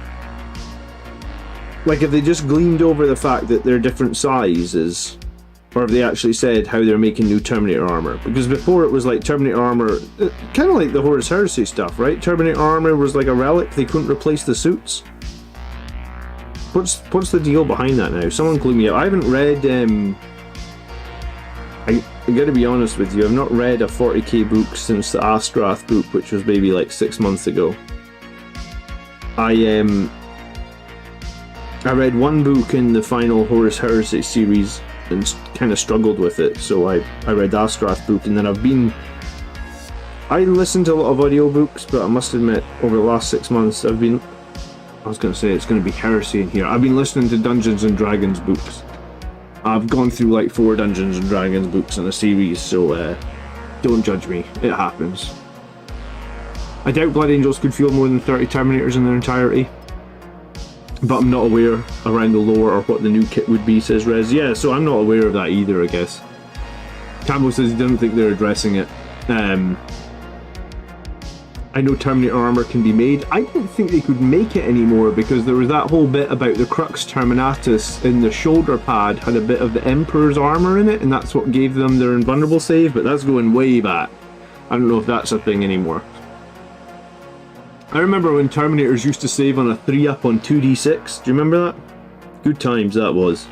if they just gleamed over the fact that they're different sizes, or have they actually said how they're making new Terminator armor? Because before it was like Terminator armor, kind of like the Horus Heresy stuff, right? Terminator armor was like a relic, they couldn't replace the suits. What's the deal behind that now? Someone clue me up. I haven't read, I gotta be honest with you, I've not read a 40k book since the Astrath book, which was maybe like 6 months ago. I read one book in the final Horus Heresy series and kind of struggled with it, so I read the Astrath book, and then I listened to a lot of audiobooks, but I must admit, over the last 6 months, I was going to say it's going to be heresy in here. I've been listening to Dungeons and Dragons books. I've gone through like 4 Dungeons and Dragons books in a series, so don't judge me. It happens. I doubt Blood Angels could field more than 30 Terminators in their entirety, but I'm not aware around the lore or what the new kit would be, says Rez. Yeah, so I'm not aware of that either, I guess. Cambo says he doesn't think they're addressing it. I know Terminator armor can be made. I don't think they could make it anymore because there was that whole bit about the Crux Terminatus in the shoulder pad had a bit of the Emperor's armor in it, and that's what gave them their invulnerable save, but that's going way back. I don't know if that's a thing anymore. I remember when Terminators used to save on a 3-up on 2d6. Do you remember that? Good times that was.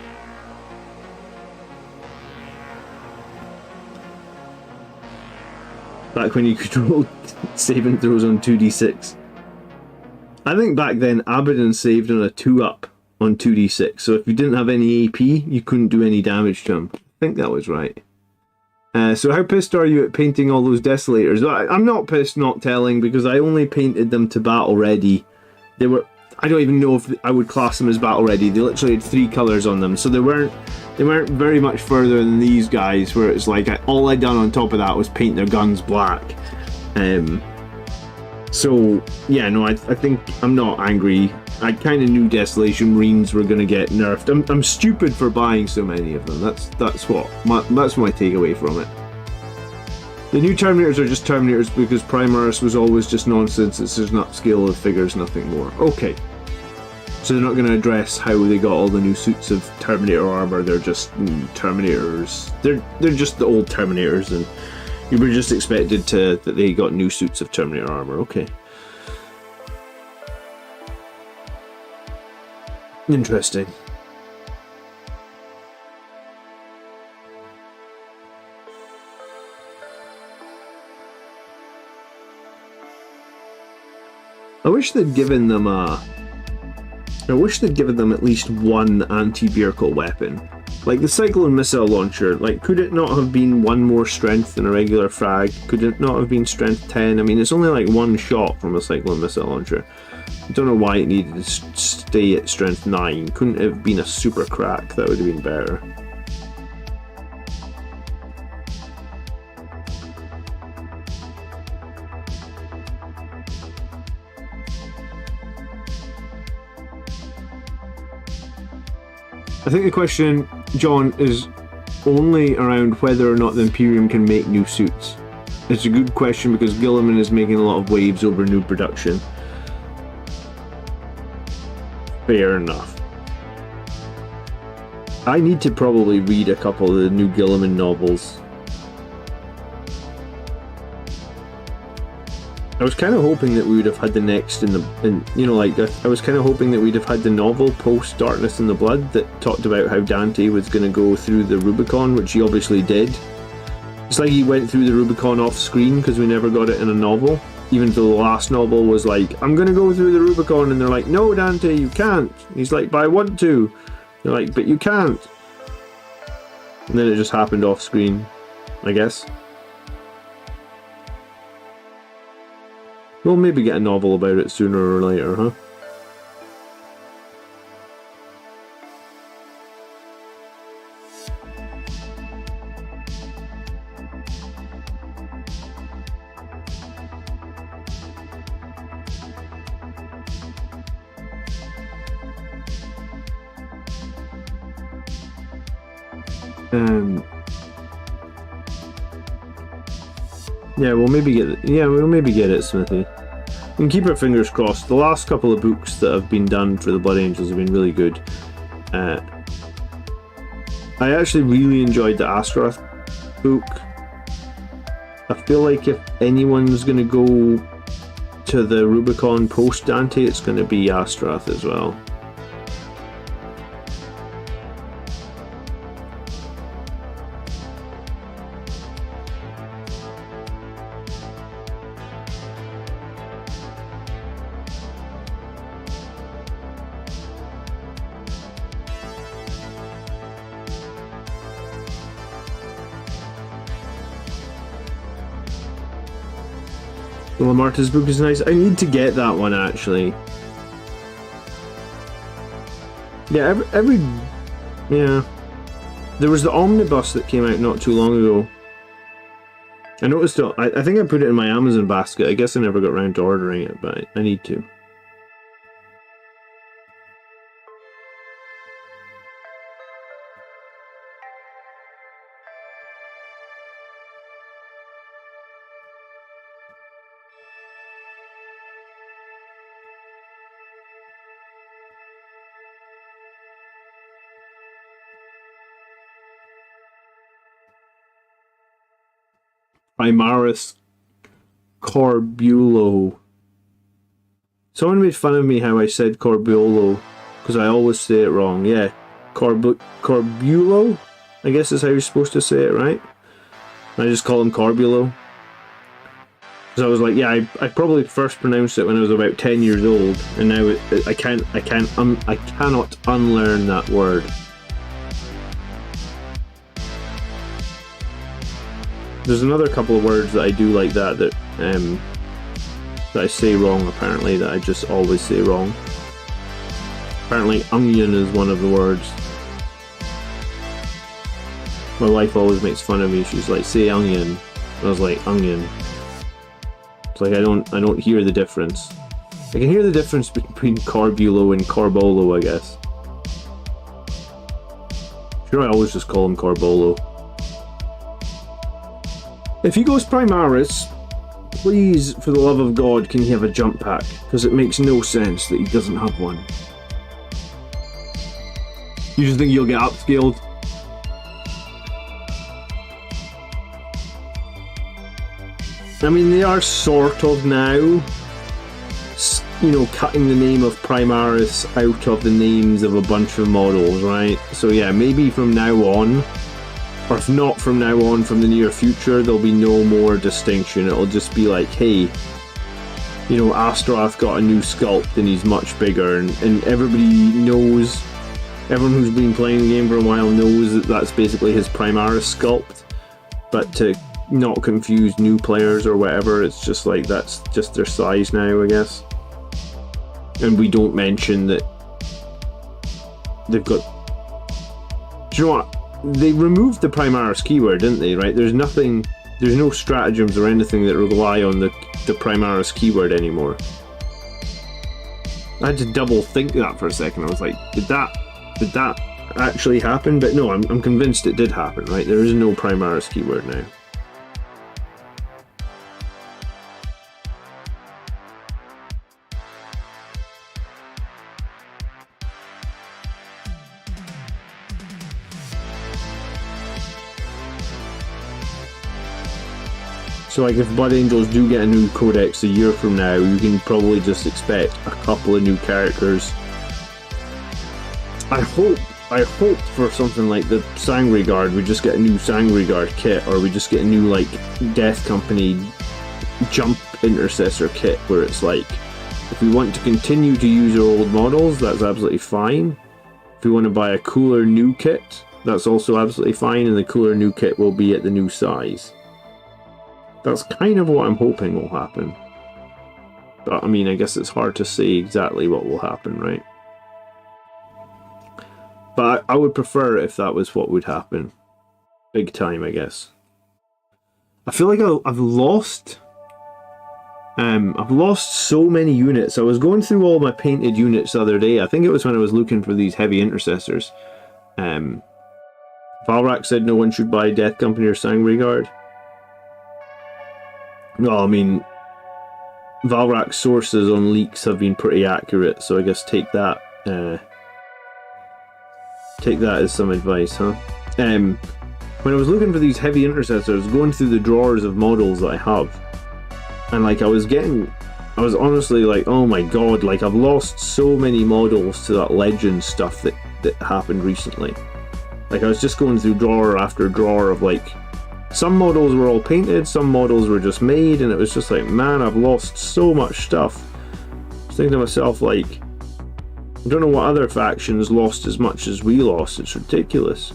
Back when you could roll saving throws on 2d6. I think back then Abaddon saved on a 2-up on 2d6, so if you didn't have any AP, you couldn't do any damage to him. I think that was right. So how pissed are you at painting all those Desolators? I'm not pissed, not telling, because I only painted them to battle ready. They were... I don't even know if I would class them as battle ready. They literally had 3 colours on them, so they weren't very much further than these guys, where it's like all I'd done on top of that was paint their guns black. So yeah, no, I think I'm not angry. I kind of knew Desolation Marines were going to get nerfed. I'm stupid for buying so many of them. That's my takeaway from it. The new Terminators are just Terminators because Primaris was always just nonsense. It's just an upscale of figures, nothing more. Okay. So they're not going to address how they got all the new suits of Terminator armor. They're just Terminators. They're just the old Terminators, and you were just expected that they got new suits of Terminator armor. Okay. Interesting. I wish they'd given them at least one anti-vehicle weapon. Like the Cyclone Missile Launcher, like could it not have been 1 more strength than a regular frag? Could it not have been strength 10? I mean, it's only like 1 shot from a Cyclone Missile Launcher. I don't know why it needed to stay at strength 9. Couldn't it have been a super crack? That would have been better. I think the question, John, is only around whether or not the Imperium can make new suits. It's a good question because Gilliman is making a lot of waves over new production. Fair enough. I need to probably read a couple of the new Gilliman novels. I was kind of hoping that we would have had the next I was kind of hoping that we'd have had the novel post Darkness in the Blood that talked about how Dante was going to go through the Rubicon, which he obviously did. It's like he went through the Rubicon off screen because we never got it in a novel, even though the last novel was like, I'm going to go through the Rubicon, and they're like, no Dante, you can't. He's like, but I want to. They're like, but you can't. And then it just happened off screen, I guess. We'll maybe get a novel about it sooner or later, huh? Yeah, we'll maybe get it, Smithy. We can keep our fingers crossed. The last couple of books that have been done for the Blood Angels have been really good. I actually really enjoyed the Astaroth book. I feel like if anyone's going to go to the Rubicon post Dante, it's going to be Astaroth as well. Lamarta's book is nice. I need to get that one actually. Yeah, yeah. There was the omnibus that came out not too long ago. I noticed it. I think I put it in my Amazon basket. I guess I never got around to ordering it, but I need to. Primaris Corbulo. Someone made fun of me how I said Corbulo, because I always say it wrong. Yeah, Corbulo, I guess is how you're supposed to say it, right? I just call him Corbulo. Because I was like, yeah, I probably first pronounced it when I was about 10 years old, and now I cannot unlearn that word. There's another couple of words that I do like that I say wrong, apparently, that I just always say wrong. Apparently onion is one of the words. My wife always makes fun of me. She's like, say onion. I was like, onion. It's like I don't hear the difference. I can hear the difference between Corbulo and Corbolo, I guess. Sure, I always just call him Corbolo. If he goes Primaris, please, for the love of God, can he have a jump pack? Because it makes no sense that he doesn't have one. You just think you'll get upscaled? I mean, they are sort of now, you know, cutting the name of Primaris out of the names of a bunch of models, right? So yeah, maybe from now on, or if not from now on, from the near future, there'll be no more distinction. It'll just be like, hey, you know, Astaroth got a new sculpt and he's much bigger, and everybody knows, everyone who's been playing the game for a while knows that that's basically his Primaris sculpt. But to not confuse new players or whatever, it's just like, that's just their size now, I guess. And we don't mention that they've got... Do you know what? They removed the Primaris keyword, didn't they, right? There's nothing, there's no stratagems or anything that rely on the Primaris keyword anymore. I had to double think that for a second. I was like, did that actually happen? But no, I'm convinced it did happen, right? There is no Primaris keyword now. So like if Blood Angels do get a new codex a year from now, you can probably just expect a couple of new characters. I hope for something like the Sangre Guard, we just get a new Sangre Guard kit, or we just get a new like Death Company Jump Intercessor kit, where it's like, if we want to continue to use our old models, that's absolutely fine. If we want to buy a cooler new kit, that's also absolutely fine, and the cooler new kit will be at the new size. That's kind of what I'm hoping will happen. But I mean, I guess it's hard to say exactly what will happen, right? But I would prefer if that was what would happen. Big time, I guess. I feel like I've lost so many units. I was going through all my painted units the other day. I think it was when I was looking for these heavy intercessors. Valrak said no one should buy Death Company or Sangre Guard. Well, I mean, Valrak's sources on leaks have been pretty accurate, so I guess take that as some advice, huh? when I was looking for these heavy intercessors, going through the drawers of models that I have, and like I was honestly like, oh my god, like I've lost so many models to that legend stuff that happened recently. Like I was just going through drawer after drawer of like, some models were all painted, some models were just made, and it was just like, man, I've lost so much stuff. I was thinking to myself, like, I don't know what other factions lost as much as we lost. It's ridiculous.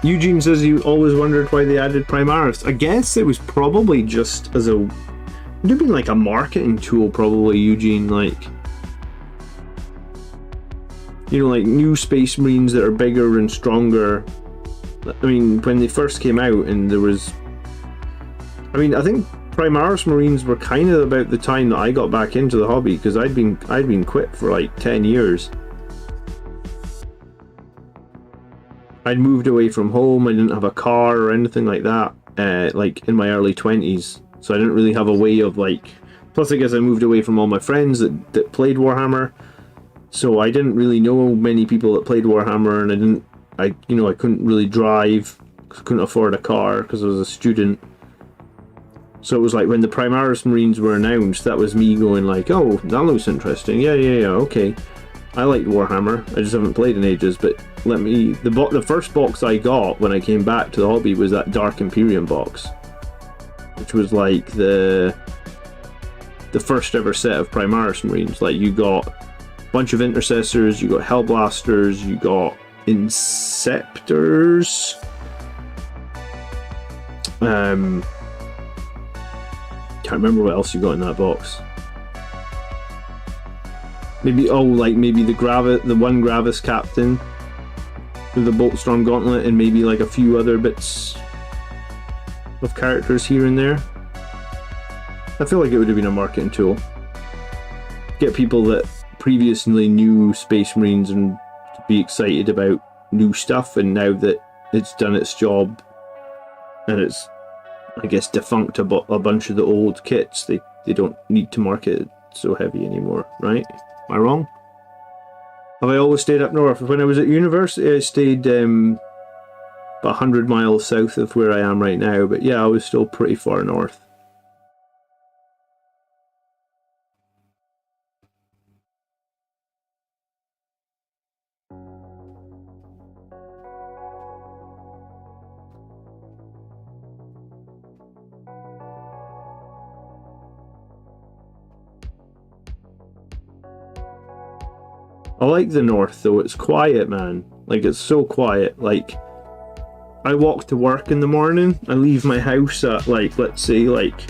Eugene says he always wondered why they added Primaris. I guess it was probably just as a... It would have been like a marketing tool, probably, Eugene, like... You know, like new Space Marines that are bigger and stronger. I mean, when they first came out and there was... I mean, I think Primaris Marines were kind of about the time that I got back into the hobby, because I'd been quit for like 10 years. I'd moved away from home, I didn't have a car or anything like that, like in my early 20s, so I didn't really have a way of like... Plus I guess I moved away from all my friends that played Warhammer, so I didn't really know many people that played Warhammer, and I couldn't really drive, couldn't afford a car because I was a student. So it was like when the Primaris Marines were announced, that was me going like, oh, that looks interesting, yeah, okay. I liked Warhammer, I just haven't played in ages, but the first box I got when I came back to the hobby was that Dark Imperium box, which was like the first ever set of Primaris Marines. Like, you got a bunch of Intercessors, you got Hellblasters, you got Inceptors, can't remember what else you got in that box. Maybe the one Gravis Captain with the Boltstorm Gauntlet, and maybe like a few other bits of characters here and there. I feel like it would have been a marketing tool. Get people that previously knew Space Marines and be excited about new stuff, and now that it's done its job and it's, I guess, defunct a bunch of the old kits, they don't need to market it so heavy anymore, right? Am I wrong? Have I always stayed up north? When I was at university, I stayed about 100 miles south of where I am right now, but yeah, I was still pretty far north. I like the north though, it's quiet, man. Like, it's so quiet. Like, I walk to work in the morning, I leave my house at like, let's say like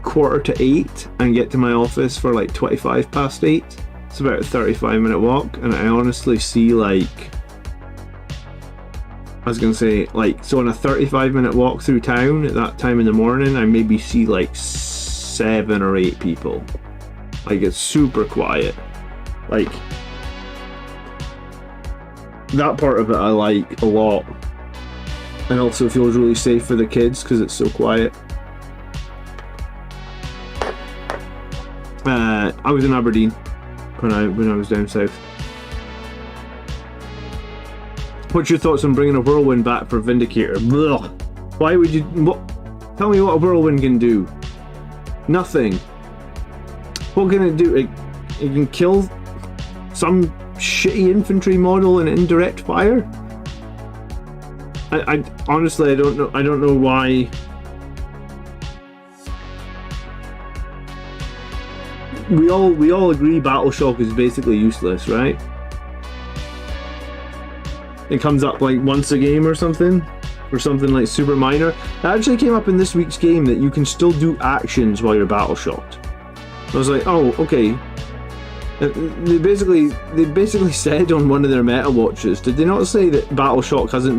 7:45 and get to my office for like 8:25. It's about a 35-minute walk, and I honestly see like, I was gonna say, like, so on a 35-minute walk through town at that time in the morning, I maybe see like 7 or 8 people. Like, it's super quiet. Like, that part of it I like a lot, and also feels really safe for the kids because it's so quiet. I was in Aberdeen when I was down south. What's your thoughts on bringing a whirlwind back for Vindicator? Ugh. Why would you? Tell me what a whirlwind can do. Nothing. What can it do? It can kill some shitty infantry model in indirect fire. I honestly, I don't know why. We all agree Battle Shock is basically useless, right? It comes up like once a game or something like super minor. It actually came up in this week's game that you can still do actions while you're battle shocked. I was like, oh, okay. They basically said on one of their meta watches, did they not say that BattleShock hasn't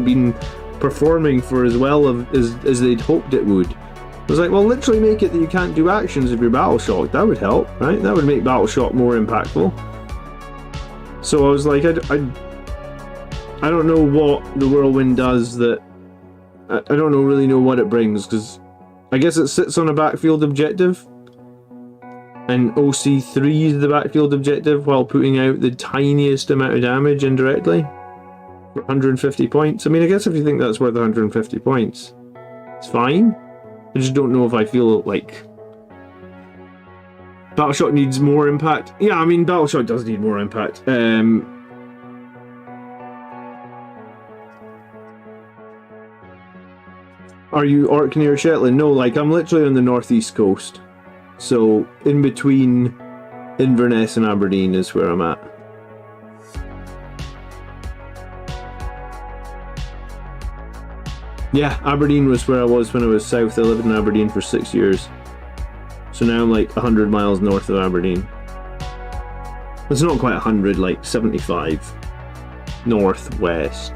been performing for as well as they'd hoped it would? I was like, well, literally make it that you can't do actions if you're BattleShock. That would help, right? That would make BattleShock more impactful. So I was like, I don't know what the Whirlwind does that... I don't really know what it brings, because I guess it sits on a backfield objective, and OC3 is the backfield objective while putting out the tiniest amount of damage indirectly for 150 points. I mean, I guess if you think that's worth 150 points, it's fine. I just don't know if I feel like BattleShock needs more impact. Yeah, I mean, BattleShock does need more impact. Are you Orkney or Shetland? No, like, I'm literally on the northeast coast. So, in between Inverness and Aberdeen is where I'm at. Yeah, Aberdeen was where I was when I was south. I lived in Aberdeen for 6 years. So now I'm like 100 miles north of Aberdeen. It's not quite 100, like 75 northwest.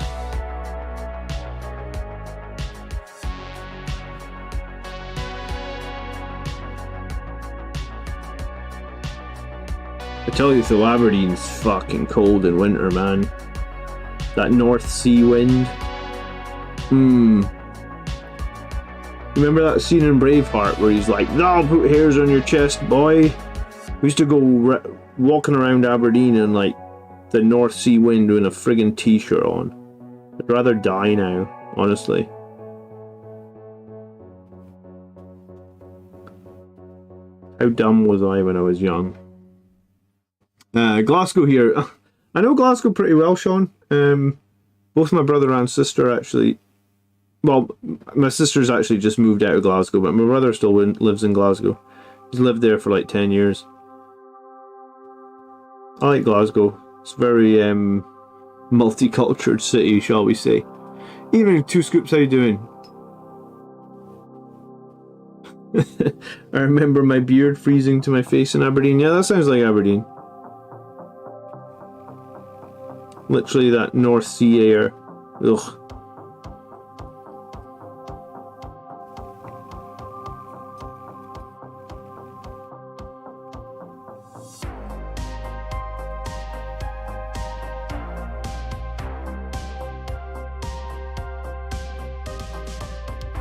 I tell you though, Aberdeen's fucking cold in winter, man. That North Sea wind. Remember that scene in Braveheart where he's like, "I'll put hairs on your chest, boy." We used to go walking around Aberdeen in like the North Sea wind with a friggin' t-shirt on. I'd rather die now, honestly. How dumb was I when I was young? Glasgow here. I know Glasgow pretty well, Sean. Both my brother and sister actually... Well, my sister's actually just moved out of Glasgow, but my brother still lives in Glasgow. He's lived there for like 10 years. I like Glasgow. It's a very multicultural city, shall we say. Evening, Two Scoops, how you doing? I remember my beard freezing to my face in Aberdeen. Yeah, that sounds like Aberdeen. Literally that North Sea air. Ugh.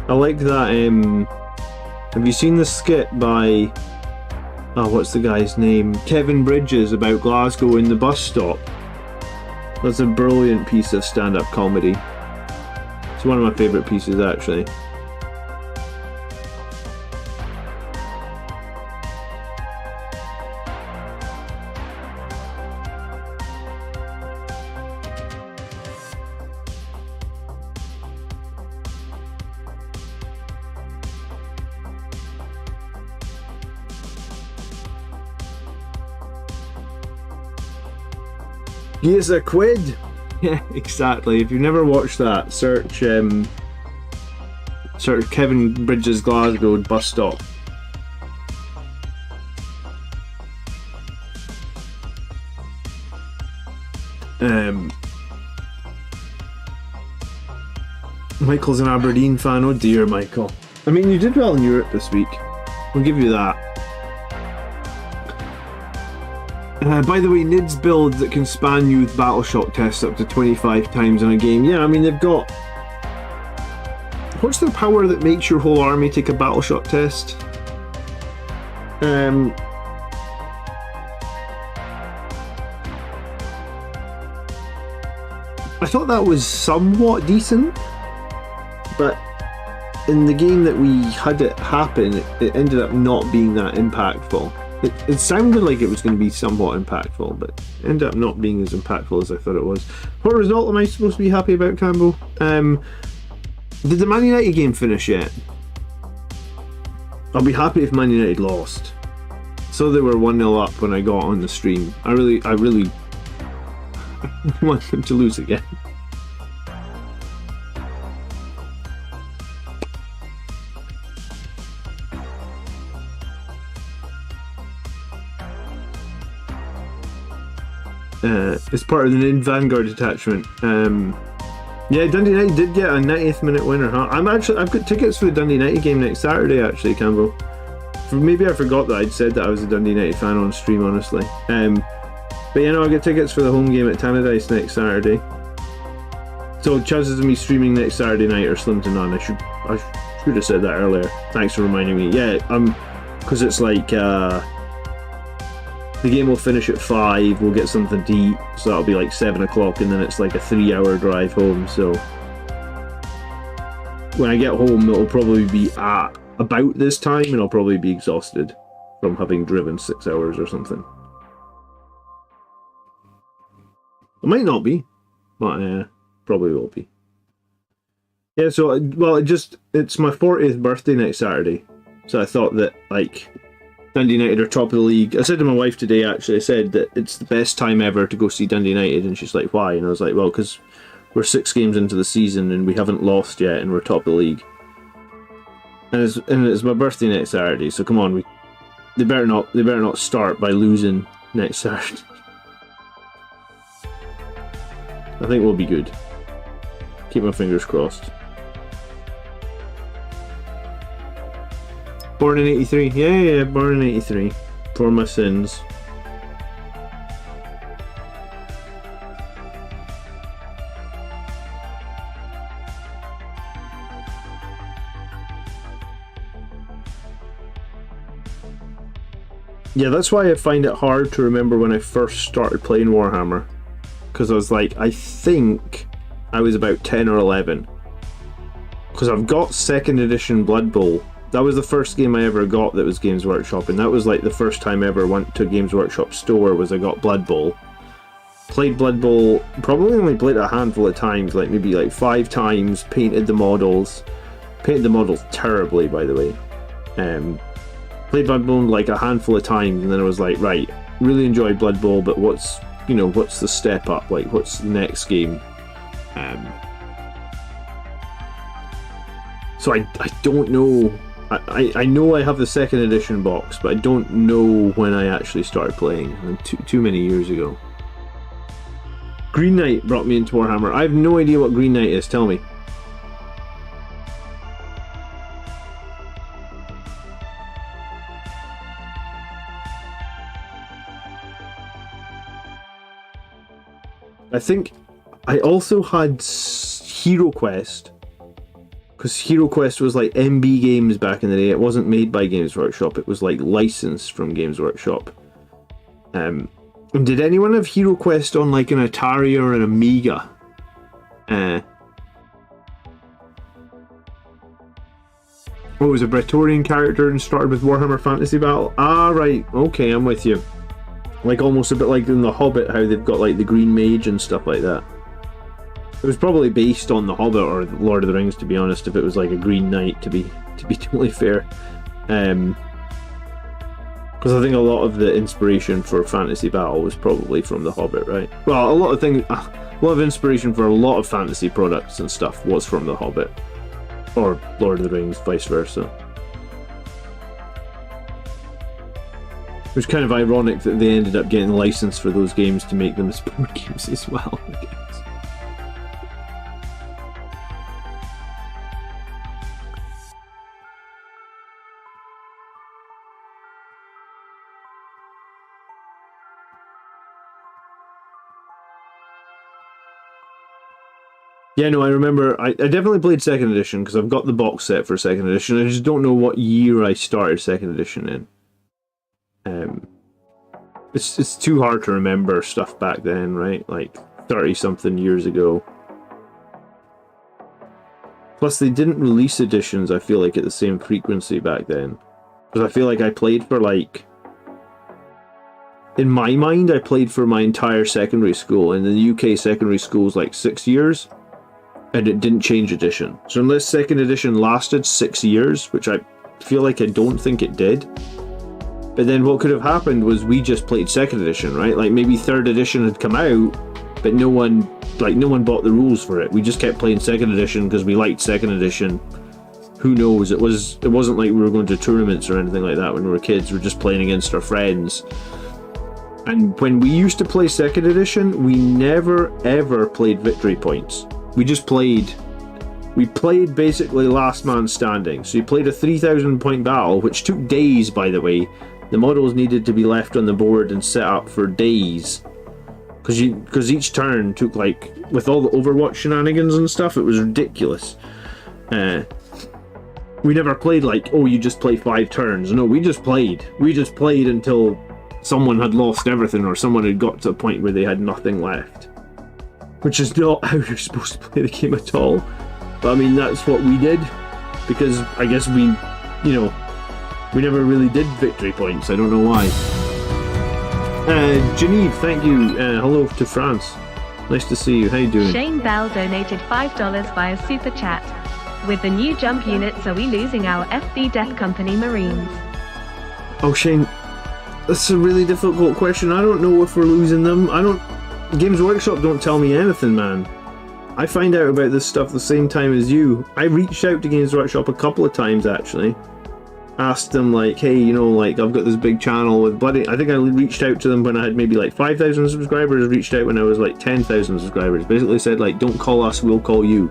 I like that, have you seen the skit by, oh, what's the guy's name? Kevin Bridges about Glasgow in the bus stop. That's a brilliant piece of stand-up comedy. It's one of my favourite pieces, actually. Here's a quid! Yeah, exactly. If you've never watched that, search Kevin Bridges Glasgow bus stop. Michael's an Aberdeen fan. Oh dear, Michael. I mean, you did well in Europe this week. I'll give you that. By the way, Nid's build that can span you with BattleShock tests up to 25 times in a game. Yeah, I mean, they've got... What's the power that makes your whole army take a BattleShock test? I thought that was somewhat decent, but in the game that we had it happen, it ended up not being that impactful. It sounded like it was going to be somewhat impactful, but ended up not being as impactful as I thought it was. What result am I supposed to be happy about, Campbell? Did the Man United game finish yet? I'll be happy if Man United lost. So they were 1-0 up when I got on the stream. I really want them to lose again. It's part of the Vanguard detachment. Yeah, Dundee United did get a 90th minute winner, huh? I've got tickets for the Dundee United game next Saturday, actually, Campbell. Maybe I forgot that I'd said that I was a Dundee United fan on stream, honestly. But yeah, no, I get tickets for the home game at Tannadice next Saturday. So chances of me streaming next Saturday night are slim to none. I should have said that earlier. Thanks for reminding me. Yeah, because it's like the game will finish at 5. We'll get something to eat, so that'll be like 7 o'clock, and then it's like a 3-hour drive home. So when I get home, it'll probably be at about this time, and I'll probably be exhausted from having driven 6 hours or something. It might not be, but probably will be. Yeah, so, well, it's my 40th birthday next Saturday, so I thought that, like, Dundee United are top of the league. I said to my wife today, actually, I said that it's the best time ever to go see Dundee United, and she's like, why? And I was like, well, because we're 6 games into the season, and we haven't lost yet, and we're top of the league. And it's my birthday next Saturday, so come on, they better not start by losing next Saturday. I think we'll be good. Keep my fingers crossed. Born in 83. Yeah, born in 83. For my sins. Yeah, that's why I find it hard to remember when I first started playing Warhammer. Because I was like, I think I was about 10 or 11. Because I've got 2nd edition Blood Bowl. That was the first game I ever got that was Games Workshop, and that was like the first time I ever went to a Games Workshop store was I got Blood Bowl. Played Blood Bowl, probably only played it a handful of times, like maybe like 5 times, painted the models. Painted the models terribly, by the way. Played Blood Bowl like a handful of times, and then I was like, right, really enjoyed Blood Bowl, but what's the step up? Like, what's the next game? So I don't know. I know I have the 2nd edition box, but I don't know when I actually started playing. Too many years ago. Green Knight brought me into Warhammer. I have no idea what Green Knight is. Tell me. I think I also had Hero Quest. Because Hero Quest was like MB Games back in the day. It wasn't made by Games Workshop. It was like licensed from Games Workshop. And did anyone have Hero Quest on like an Atari or an Amiga? Oh, it was a Bretonnian character and started with Warhammer Fantasy Battle. Ah, right. Okay, I'm with you. Like almost a bit like in The Hobbit, how they've got like the Green Mage and stuff like that. It was probably based on The Hobbit or Lord of the Rings, to be honest, if it was like a Green Knight, to be totally fair. Because I think a lot of the inspiration for Fantasy Battle was probably from The Hobbit, right? Well, a lot of inspiration for a lot of fantasy products and stuff was from The Hobbit. Or Lord of the Rings, vice versa. It was kind of ironic that they ended up getting licensed for those games to make them as board games as well, I guess. Yeah, no, I remember. I definitely played 2nd edition because I've got the box set for 2nd edition. I just don't know what year I started 2nd edition in. It's too hard to remember stuff back then, right? Like 30-something years ago. Plus, they didn't release editions, I feel like, at the same frequency back then. Because I feel like I played for like... In my mind, I played for my entire secondary school. And in the UK, secondary school is like 6 years. And it didn't change edition. So unless 2nd edition lasted 6 years, which I feel like I don't think it did. But then what could have happened was we just played 2nd edition, right? Like maybe 3rd edition had come out, but no one bought the rules for it. We just kept playing 2nd edition because we liked 2nd edition. Who knows? It wasn't like we were going to tournaments or anything like that when we were kids. We were just playing against our friends. And when we used to play 2nd edition, we never ever played victory points. We just played. We played basically last man standing. So you played a 3,000 point battle, which took days, by the way. The models needed to be left on the board and set up for days. Because each turn took, like, with all the Overwatch shenanigans and stuff, it was ridiculous. We never played like, oh, you just play 5 turns. No, we just played. We just played until someone had lost everything or someone had got to a point where they had nothing left. Which is not how you're supposed to play the game at all. But I mean, that's what we did. Because I guess we never really did victory points. I don't know why. Geneve, thank you. Hello to France. Nice to see you. How you doing? Shane Bell donated $5 via Super Chat. With the new jump units, are we losing our FD Death Company Marines? Oh, Shane, that's a really difficult question. I don't know if we're losing them. Games Workshop don't tell me anything, man. I find out about this stuff the same time as you. I reached out to Games Workshop a couple of times, actually. Asked them, like, hey, I've got this big channel with bloody... I think I reached out to them when I had maybe, like, 5,000 subscribers. Reached out when I was, like, 10,000 subscribers. Basically said, like, don't call us, we'll call you.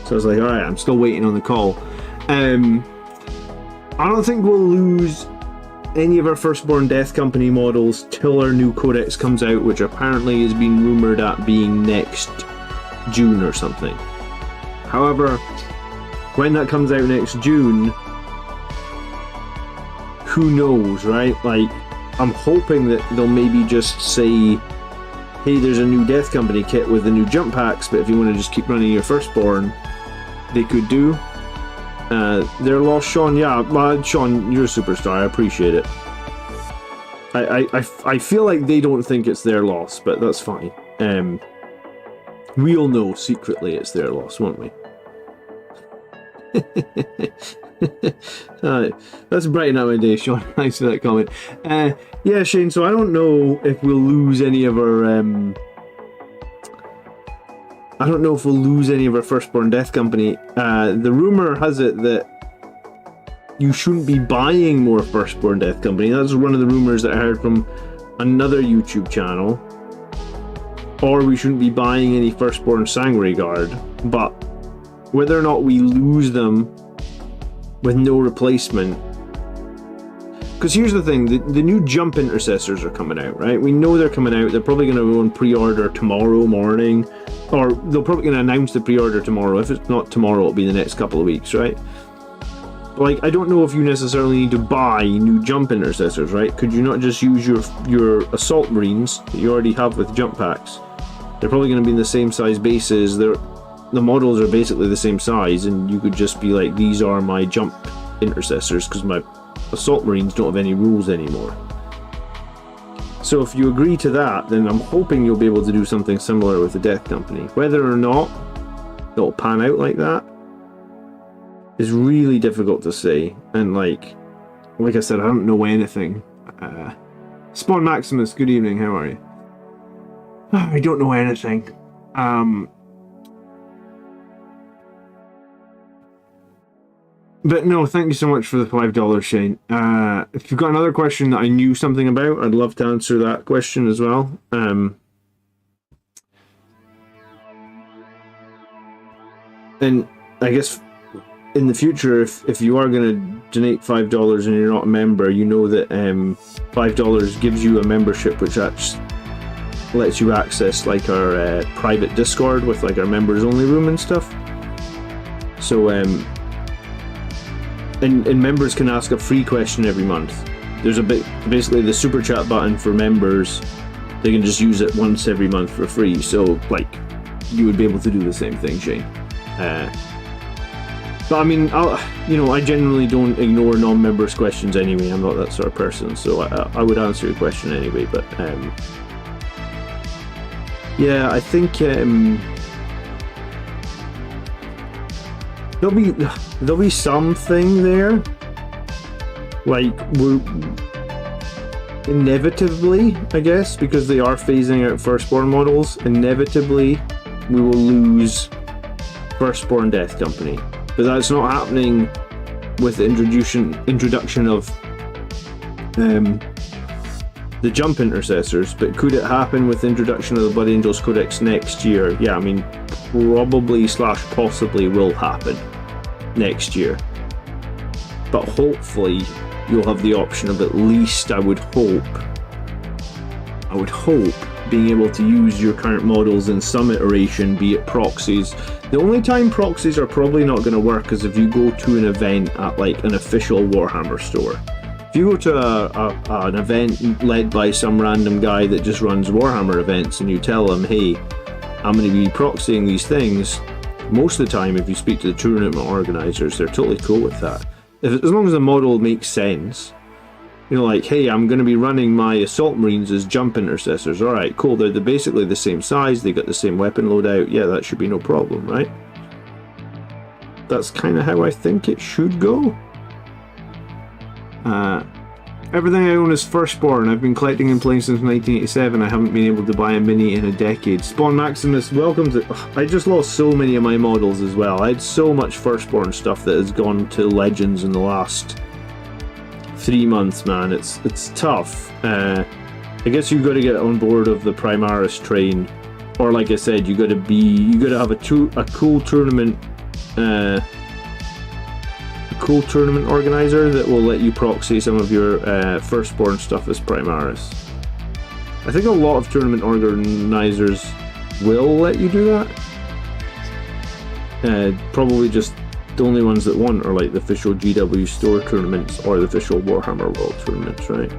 So I was like, alright, I'm still waiting on the call. I don't think we'll lose any of our Firstborn Death Company models till our new codex comes out, which apparently has been rumoured at being next June or something. However, when that comes out next June, who knows, right? Like, I'm hoping that they'll maybe just say, hey, there's a new Death Company kit with the new jump packs, but if you want to just keep running your Firstborn, they could do. They're lost, Sean. Yeah, well, Sean, you're a superstar. I appreciate it. I feel like they don't think it's their loss, but that's fine. We'll know secretly it's their loss, won't we? Let's brighten up my day, Sean. Thanks for that comment. Yeah, Shane, so I don't know if we'll lose any of our... I don't know if we'll lose any of our Firstborn Death Company. The rumour has it that you shouldn't be buying more Firstborn Death Company. That's one of the rumours that I heard from another YouTube channel. Or we shouldn't be buying any Firstborn Sangre Guard. But whether or not we lose them with no replacement... Because here's the thing, the new Jump Intercessors are coming out, right? We know they're coming out. They're probably going to go on pre-order tomorrow morning. Or they're probably going to announce the pre-order tomorrow. If it's not tomorrow, it'll be the next couple of weeks, right? Like, I don't know if you necessarily need to buy new Jump Intercessors, right? Could you not just use your Assault Marines that you already have with jump packs? They're probably going to be in the same size bases. The models are basically the same size, and you could just be like, these are my Jump Intercessors, because my Assault Marines don't have any rules anymore. So if you agree to that, then I'm hoping you'll be able to do something similar with the Death Company. Whether or not it'll pan out like that is really difficult to say. And like I said, I don't know anything. Spawn Maximus, good evening, how are you? I don't know anything. But no, thank you so much for the $5, Shane. If you've got another question that I knew something about, I'd love to answer that question as well. And I guess in the future, if you are going to donate $5 and you're not a member, you know that $5 gives you a membership, which actually lets you access like our private Discord with like our members only room and stuff. So and members can ask a free question every month. There's basically the super chat button for members. They can just use it once every month for free. So like you would be able to do the same thing, Shane. But I mean, I generally don't ignore non-members' questions anyway. I'm not that sort of person, so I would answer your question anyway. But yeah, I think there'll be something there. Like we're inevitably, I guess, because they are phasing out Firstborn models. Inevitably, we will lose Firstborn Death Company. But that's not happening with the introduction of the jump intercessors, but could it happen with the introduction of the Blood Angels Codex next year? Yeah, I mean, probably / possibly will happen next year. But hopefully you'll have the option of, at least I would hope, being able to use your current models in some iteration, be it proxies. The only time proxies are probably not going to work is if you go to an event at like an official Warhammer store. If you go to an event led by some random guy that just runs Warhammer events and you tell him, hey, I'm going to be proxying these things, most of the time if you speak to the tournament organisers, they're totally cool with that. As long as the model makes sense, you know, like, hey, I'm going to be running my Assault Marines as jump intercessors. Alright, cool, they're basically the same size, they got the same weapon loadout, yeah, that should be no problem, right? That's kind of how I think it should go. Everything I own is Firstborn. I've been collecting and playing since 1987. I haven't been able to buy a mini in a decade. Spawn Maximus, welcome to... I just lost so many of my models as well. I had so much Firstborn stuff that has gone to Legends in the last 3 months, man. It's tough. I guess you've got to get on board of the Primaris train, or like I said, you got to have a cool tournament. Cool tournament organizer that will let you proxy some of your Firstborn stuff as Primaris. I think a lot of tournament organizers will let you do that. Probably just the only ones that want are like the official GW store tournaments or the official Warhammer World tournaments, right?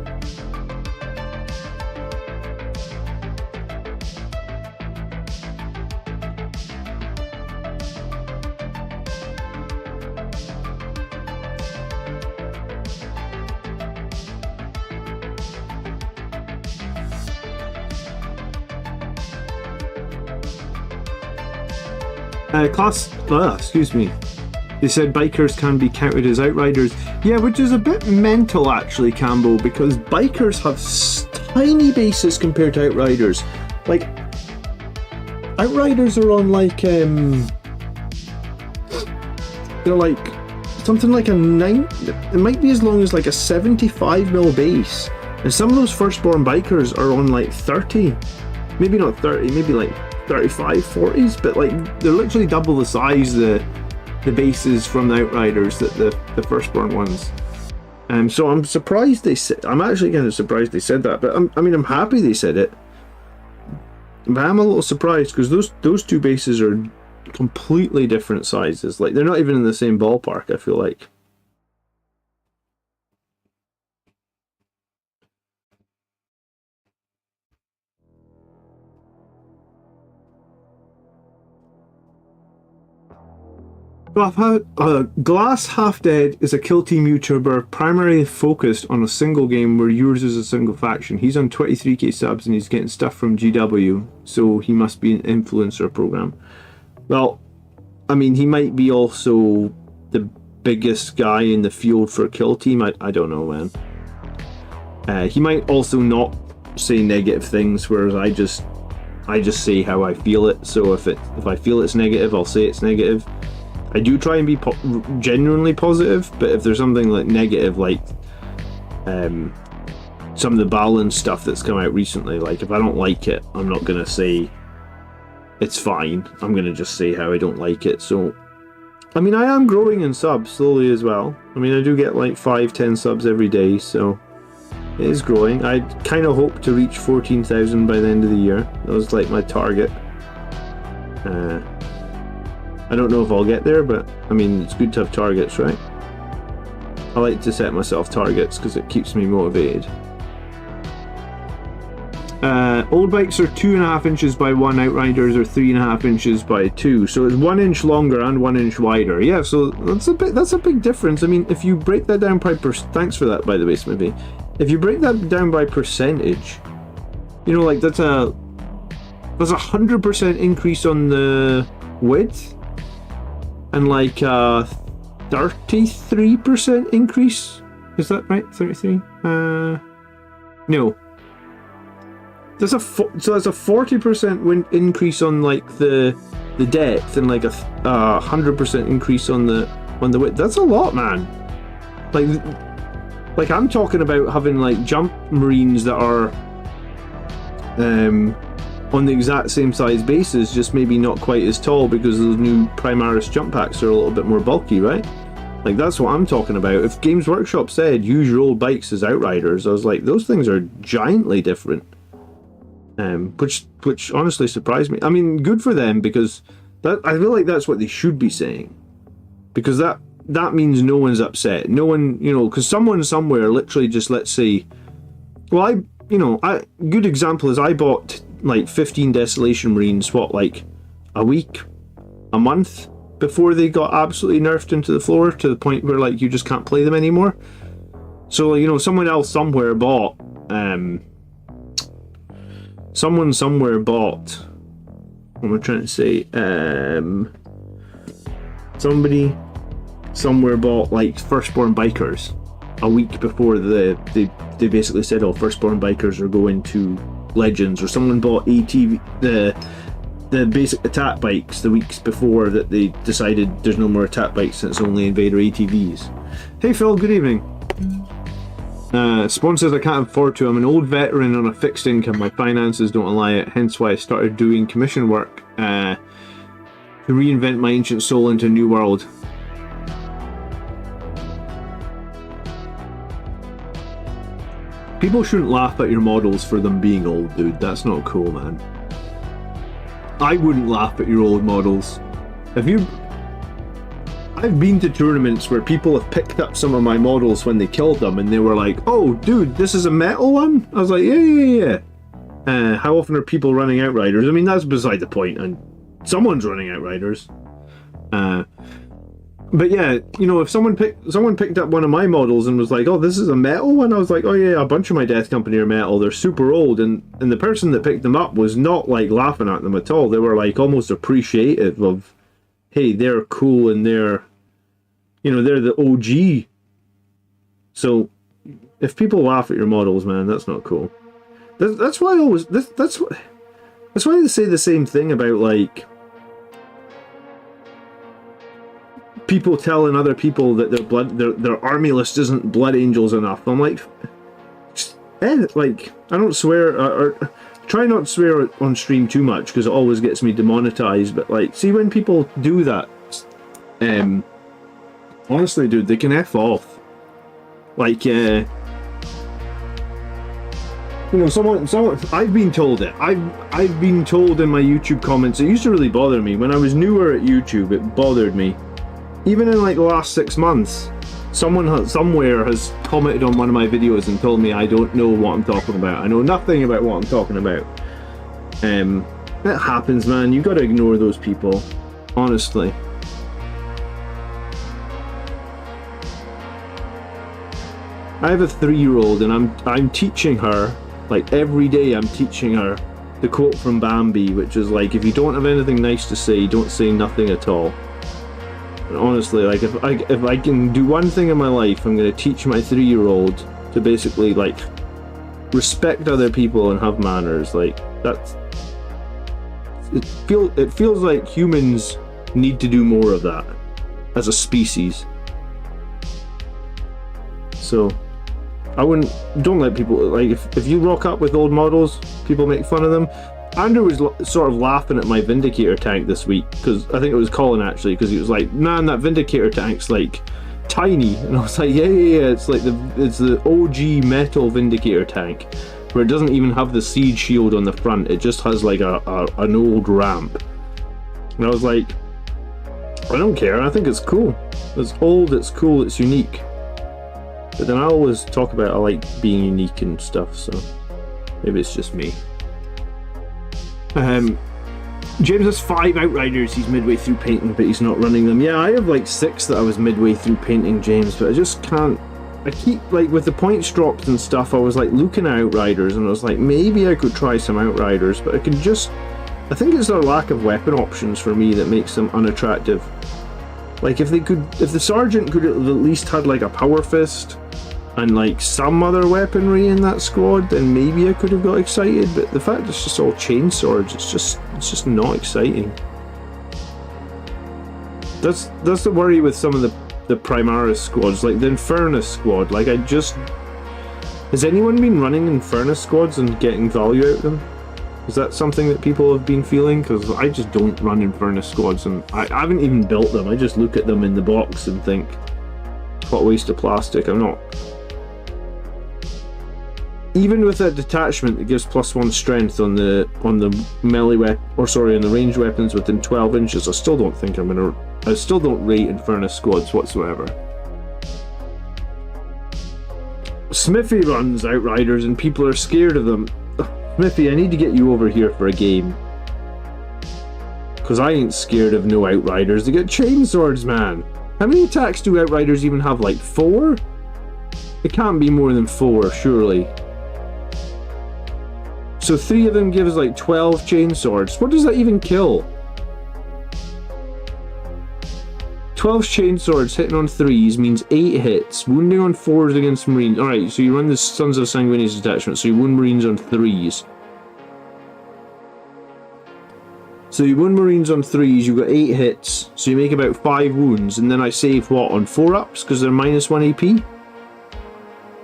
Excuse me. They said bikers can be counted as outriders. Yeah, which is a bit mental actually, Campbell, because bikers have tiny bases compared to outriders. Like, outriders are on like, they're like, something like a 9, it might be as long as like a 75mm base. And some of those Firstborn bikers are on like 30, maybe not 30, maybe like 35, 40s, but like they're literally double the size the bases from the Outriders that the Firstborn ones. So I'm surprised they said. I'm actually kind of surprised they said that, but I'm happy they said it. But I'm a little surprised because those two bases are completely different sizes. Like they're not even in the same ballpark, I feel like. Glass Half Dead is a kill team YouTuber primarily focused on a single game where yours is a single faction. He's on 23k subs and he's getting stuff from GW, so he must be an influencer program. Well, I mean, he might be also the biggest guy in the field for a kill team. I don't know, man. He might also not say negative things, whereas I just say how I feel it. So if I feel it's negative, I'll say it's negative. I do try and be genuinely positive, but if there's something like negative, like some of the balance stuff that's come out recently, like if I don't like it, I'm not gonna say it's fine. I'm gonna just say how I don't like it. So, I mean, I am growing in subs slowly as well. I mean, I do get like 5-10 subs every day, so it is growing. I kind of hope to reach 14,000 by the end of the year. That was like my target. I don't know if I'll get there, but I mean, it's good to have targets, right? I like to set myself targets because it keeps me motivated. Old bikes are 2.5 inches by 1, Outriders are 3.5 inches by 2, so it's 1 inch longer and 1 inch wider. Yeah, so that's a big difference. I mean, if you break that down by thanks for that, by the way, Smithy. If you break that down by percentage, you know, like that's a 100% increase on the width. And like 33% increase, is that right? 33? No. That's a 40% increase on like the depth, and like a 100% increase on the width. That's a lot, man. Like, I'm talking about having, like, jump marines that are on the exact same size bases, just maybe not quite as tall because those new Primaris jump packs are a little bit more bulky, right? Like, that's what I'm talking about. If Games Workshop said use your old bikes as Outriders, I was like, those things are giantly different. Which honestly surprised me. I mean, good for them, because I feel like that's what they should be saying. Because that means no one's upset. No one, because someone somewhere literally just, let's say, well, good example is I bought like 15 Desolation Marines, like a week, a month before they got absolutely nerfed into the floor to the point where like you just can't play them anymore. So, someone else somewhere bought, someone somewhere bought, what am I trying to say, somebody somewhere bought like Firstborn Bikers a week before they basically said, oh, Firstborn Bikers are going to Legends, or someone bought ATV, the basic attack bikes the weeks before that they decided there's no more attack bikes and it's only Invader ATVs. Hey Phil, good evening. Spawn says, I can't afford to. I'm an old veteran on a fixed income. My finances don't allow it, hence why I started doing commission work to reinvent my ancient soul into a new world. People shouldn't laugh at your models for them being old, dude. That's not cool, man. I wouldn't laugh at your old models. I've been to tournaments where people have picked up some of my models when they killed them and they were like, oh, dude, this is a metal one? I was like, yeah. How often are people running Outriders? I mean, that's beside the point, and someone's running Outriders. But yeah, if someone picked up one of my models and was like, oh, this is a metal one? I was like, oh yeah, a bunch of my Death Company are metal. They're super old. And the person that picked them up was not like laughing at them at all. They were like almost appreciative of, hey, they're cool and they're the OG. So if people laugh at your models, man, that's not cool. That's why that's why they say the same thing about like people telling other people that their army list isn't Blood Angels enough. I'm like, like, I don't swear or try not to swear on stream too much because it always gets me demonetized. But like, see, when people do that, honestly, dude, they can F off. Like, someone. I've been told it. I've been told in my YouTube comments. It used to really bother me when I was newer at YouTube. It bothered me. Even in like the last 6 months, someone somewhere has commented on one of my videos and told me I don't know what I'm talking about. I know nothing about what I'm talking about. It happens, man. You gotta ignore those people. Honestly. I have a 3-year-old and I'm teaching her, like every day I'm teaching her the quote from Bambi, which is like, if you don't have anything nice to say, don't say nothing at all. And honestly, like if I can do one thing in my life, I'm going to teach my 3-year-old to basically like respect other people and have manners. Like it feels like humans need to do more of that as a species. So don't let people, like, if you rock up with old models, people make fun of them. Andrew was sort of laughing at my Vindicator tank this week, because I think it was Colin actually, because he was like, man, that Vindicator tank's like tiny, and I was like, yeah, it's like it's the OG metal Vindicator tank, where it doesn't even have the siege shield on the front, it just has like an old ramp. And I was like, I don't care, I think it's cool. It's old, it's cool, it's unique. But then I always talk about I like being unique and stuff, so maybe it's just me. James has 5 Outriders he's midway through painting, but he's not running them. Yeah, I have like 6 that I was midway through painting, James, but I just can't. I keep, like, with the points dropped and stuff, I was like looking at Outriders and I was like, maybe I could try some Outriders, but I think it's their lack of weapon options for me that makes them unattractive. Like, if the Sergeant could have at least had like a Power Fist and like some other weaponry in that squad, then maybe I could have got excited, but the fact it's just all chain swords, it's just not exciting. That's the worry with some of the the Primaris squads, like the Infernus squad. Like, has anyone been running Infernus squads and getting value out of them? Is that something that people have been feeling? Because I just don't run Infernus squads, and I haven't even built them. I just look at them in the box and think, what a waste of plastic. I'm not. Even with a detachment that gives +1 strength on the melee on the ranged weapons within 12 inches, I still don't rate Infernus squads whatsoever. Smithy runs Outriders and people are scared of them. Smithy, I need to get you over here for a game. Because I ain't scared of no Outriders. They get chainswords, man. How many attacks do Outriders even have? Like 4? It can't be more than 4, surely. So 3 of them gives like 12 chainswords. What does that even kill? 12 chainswords hitting on 3s means 8 hits. Wounding on 4s against Marines. Alright, so you run the Sons of Sanguinius detachment, so you wound Marines on 3s. So you wound Marines on 3s, you got 8 hits, so you make about 5 wounds, and then I save what, on 4-ups, because they're -1 AP?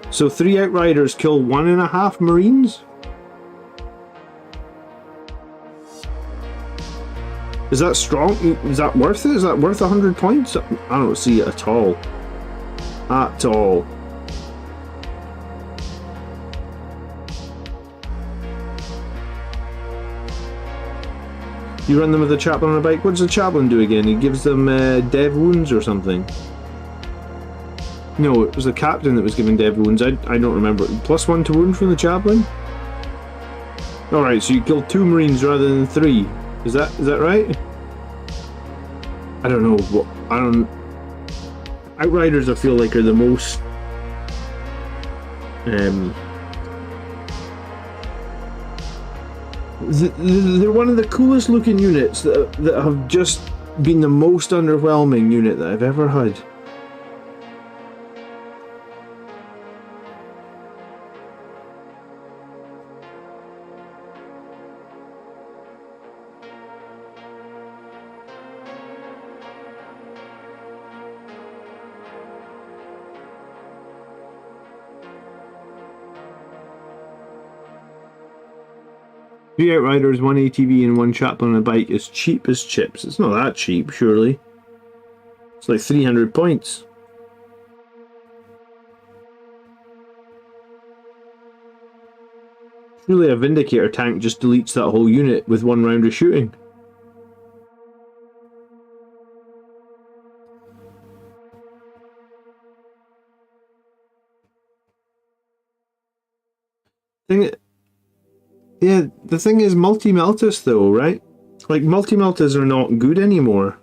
So 3 Outriders kill 1.5 Marines? Is that strong? Is that worth it? Is that worth 100 points? I don't see it at all. At all. You run them with a chaplain on a bike? What does the chaplain do again? He gives them dev wounds or something? No, it was the captain that was giving dev wounds. I don't remember. +1 to wound from the chaplain? Alright, so you killed 2 Marines rather than 3. Is that right? I don't know. Outriders, I feel like, are the most they're one of the coolest looking units that have just been the most underwhelming unit that I've ever had. Three Outriders, 1 ATV and 1 chaplain on a bike is cheap as chips. It's not that cheap, surely. It's like 300 points. Surely a Vindicator tank just deletes that whole unit with 1 round of shooting. Yeah, the thing is, multi-meltas though, right? Like, multi-meltas are not good anymore.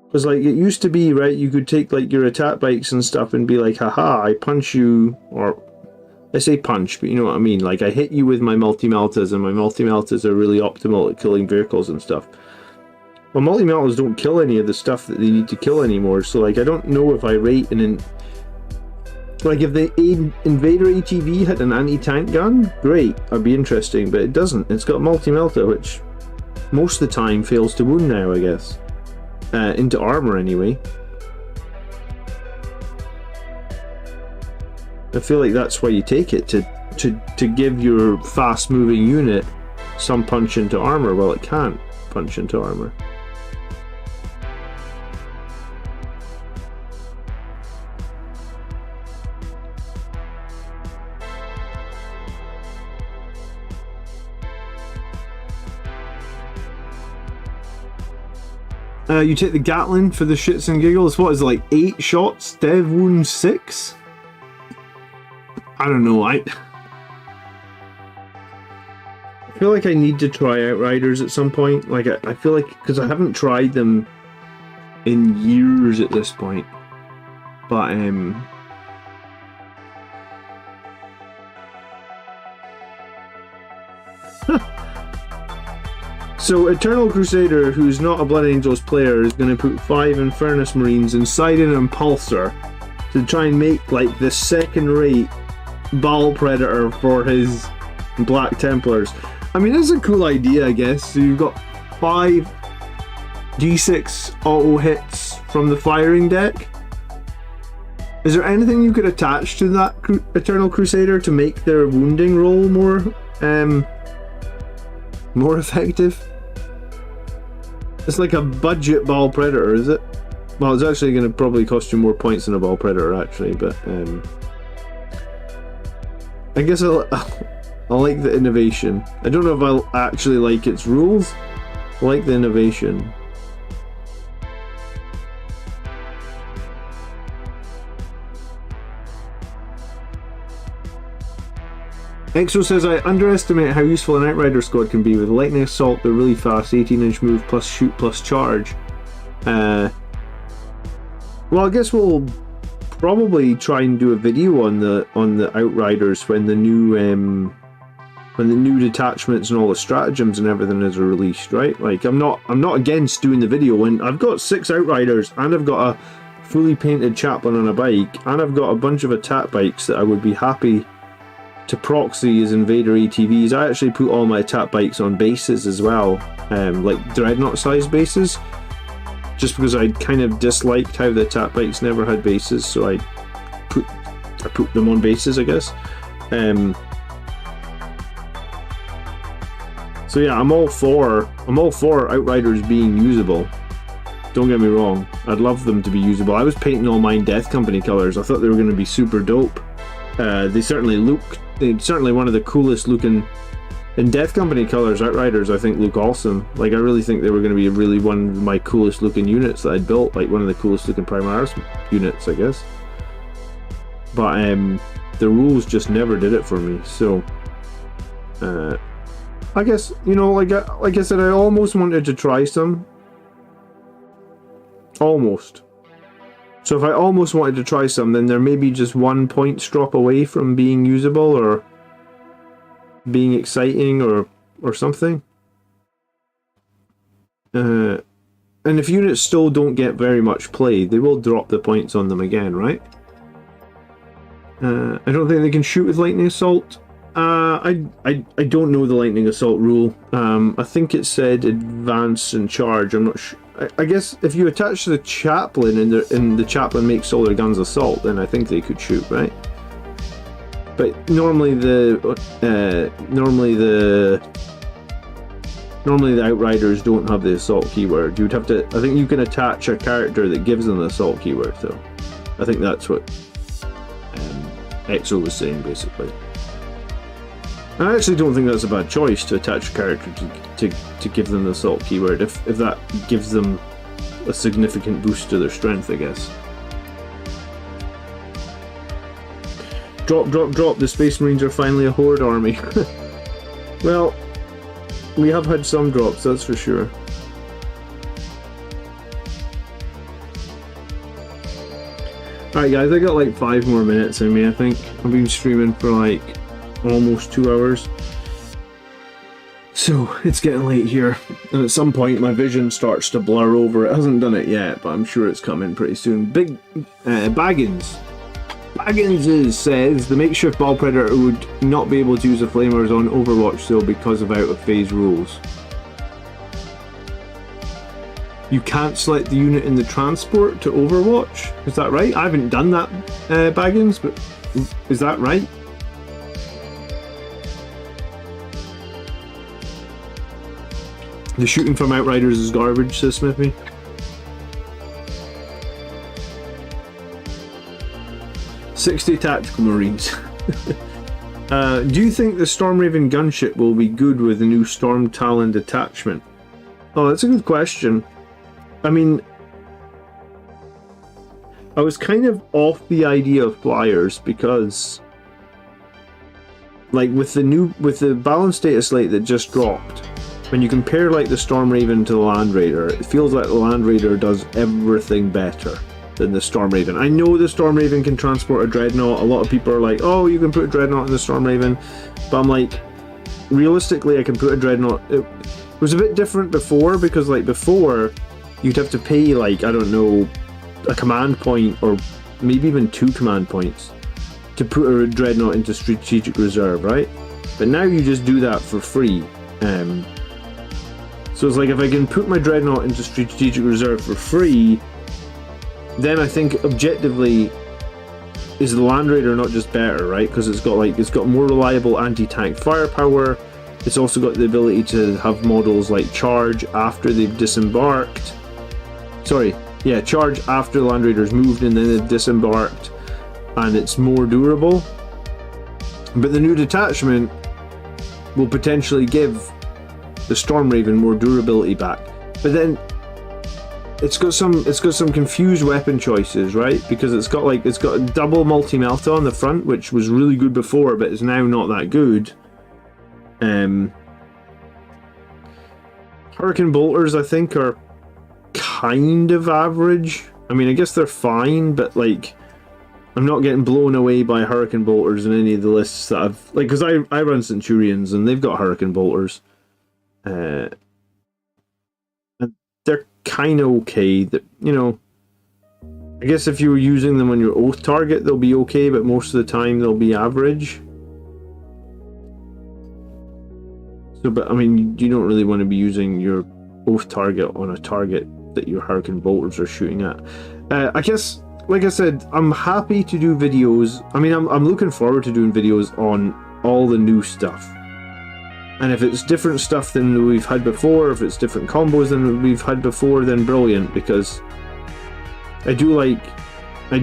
Because, like, it used to be, right, you could take, like, your attack bikes and stuff and be like, haha, I punch you, or, I say punch, but you know what I mean, like, I hit you with my multi-meltas, and my multi-meltas are really optimal at killing vehicles and stuff. Well, multi-meltas don't kill any of the stuff that they need to kill anymore, so, like, I don't know if I rate like, if the Invader ATV had an anti-tank gun, great, that'd be interesting, but it doesn't. It's got multi-melta, which most of the time fails to wound now, I guess. Into armor, anyway. I feel like that's why you take it, to give your fast-moving unit some punch into armor. Well, it can't punch into armor. You take the Gatling for the shits and giggles. What is it, like 8 shots? Dev wound 6? I don't know. I feel like I need to try Outriders at some point. Like, I feel like, because I haven't tried them in years at this point. But, So, Eternal Crusader, who's not a Blood Angels player, is going to put 5 Infernus Marines inside an Impulsor to try and make, like, the second-rate Baal Predator for his Black Templars. I mean, it's a cool idea, I guess. So you've got 5 D6 auto hits from the firing deck. Is there anything you could attach to that Eternal Crusader to make their wounding roll more effective? It's like a budget Ball Predator, is it? Well, it's actually going to probably cost you more points than a Ball Predator, actually, but I guess I like the innovation. I don't know if I'll actually like its rules. I like the innovation. Exo says, I underestimate how useful an Outrider squad can be. With Lightning Assault, they're really fast, 18-inch move plus shoot plus charge. Well, I guess we'll probably try and do a video on the Outriders when the new detachments and all the stratagems and everything is released, right? Like, I'm not against doing the video when I've got 6 Outriders and I've got a fully painted chaplain on a bike and I've got a bunch of attack bikes that I would be happy to proxy as Invader ATVs. I actually put all my attack bikes on bases as well, like Dreadnought size bases, just because I kind of disliked how the attack bikes never had bases, so I put them on bases, I guess. So yeah, I'm all for Outriders being usable. Don't get me wrong, I'd love them to be usable. I was painting all mine Death Company colours. I thought they were going to be super dope. They're certainly one of the coolest looking in Death Company colours. Outriders, I think, look awesome. Like, I really think they were going to be really one of my coolest looking units that I'd built, like one of the coolest looking Primaris units, I guess. But the rules just never did it for me. So I guess, you know, like I said, I almost wanted to try some. Almost. So if I almost wanted to try some, then they're maybe just 1 point drop away from being usable or being exciting or something. And if units still don't get very much play, they will drop the points on them again, right? I don't think they can shoot with Lightning Assault. I don't know the Lightning Assault rule. I think it said advance and charge. I'm not sure. I guess if you attach the chaplain and the chaplain makes all their guns assault, then I think they could shoot, right? But normally the Outriders don't have the assault keyword. You'd have to. I think you can attach a character that gives them the assault keyword, though. I think that's what Exo was saying, basically. And I actually don't think that's a bad choice to attach a character to give them the assault keyword, if that gives them a significant boost to their strength, I guess. Drop, the Space Marines are finally a Horde army. Well, we have had some drops, that's for sure. Alright guys, I got like 5 more minutes in me, I think. I've been streaming for like almost 2 hours. So, it's getting late here, and at some point my vision starts to blur over. It hasn't done it yet, but I'm sure it's coming pretty soon. Big Baggins says the makeshift Ball Predator would not be able to use the flamers on Overwatch though because of out of phase rules. You can't select the unit in the transport to Overwatch? Is that right? I haven't done that, Baggins, but is that right? The shooting from Outriders is garbage, says Smithy. "60 Tactical Marines." Do you think the Stormraven gunship will be good with the new Storm Talon detachment? Oh, that's a good question. I mean, I was kind of off the idea of flyers because, like, with the balance data slate that just dropped, when you compare like the Stormraven to the Land Raider, it feels like the Land Raider does everything better than the Stormraven. I know the Stormraven can transport a Dreadnought. A lot of people are like, oh, you can put a Dreadnought in the Stormraven. But I'm like, realistically, I can put a Dreadnought. It was a bit different before, because like before, you'd have to pay like, I don't know, a command point or maybe even 2 command points to put a Dreadnought into Strategic Reserve, right? But now you just do that for free. So it's like if I can put my Dreadnought into Strategic Reserve for free, then I think objectively is the Land Raider not just better, right? Because it's got more reliable anti-tank firepower. It's also got the ability to have models like charge after they've disembarked. Charge after the Land Raider's moved and then they've disembarked, and it's more durable. But the new detachment will potentially give the Storm Raven more durability back. But then it's got some confused weapon choices, right? Because it's got a double multi-melta on the front, which was really good before, but is now not that good. Hurricane Bolters, I think, are kind of average. I mean, I guess they're fine, but like, I'm not getting blown away by Hurricane Bolters in any of the lists that I've... Like, because I run Centurions, and they've got Hurricane Bolters. And they're kind of okay. That, you know, I guess if you were using them on your Oath target, they'll be okay, but most of the time they'll be average. So, but I mean, you don't really want to be using your Oath target on a target that your Hurricane Bolters are shooting at. I guess, like I said, I'm happy to do videos. I mean, I'm looking forward to doing videos on all the new stuff. And if it's different stuff than we've had before, if it's different combos than we've had before, then brilliant, because I do like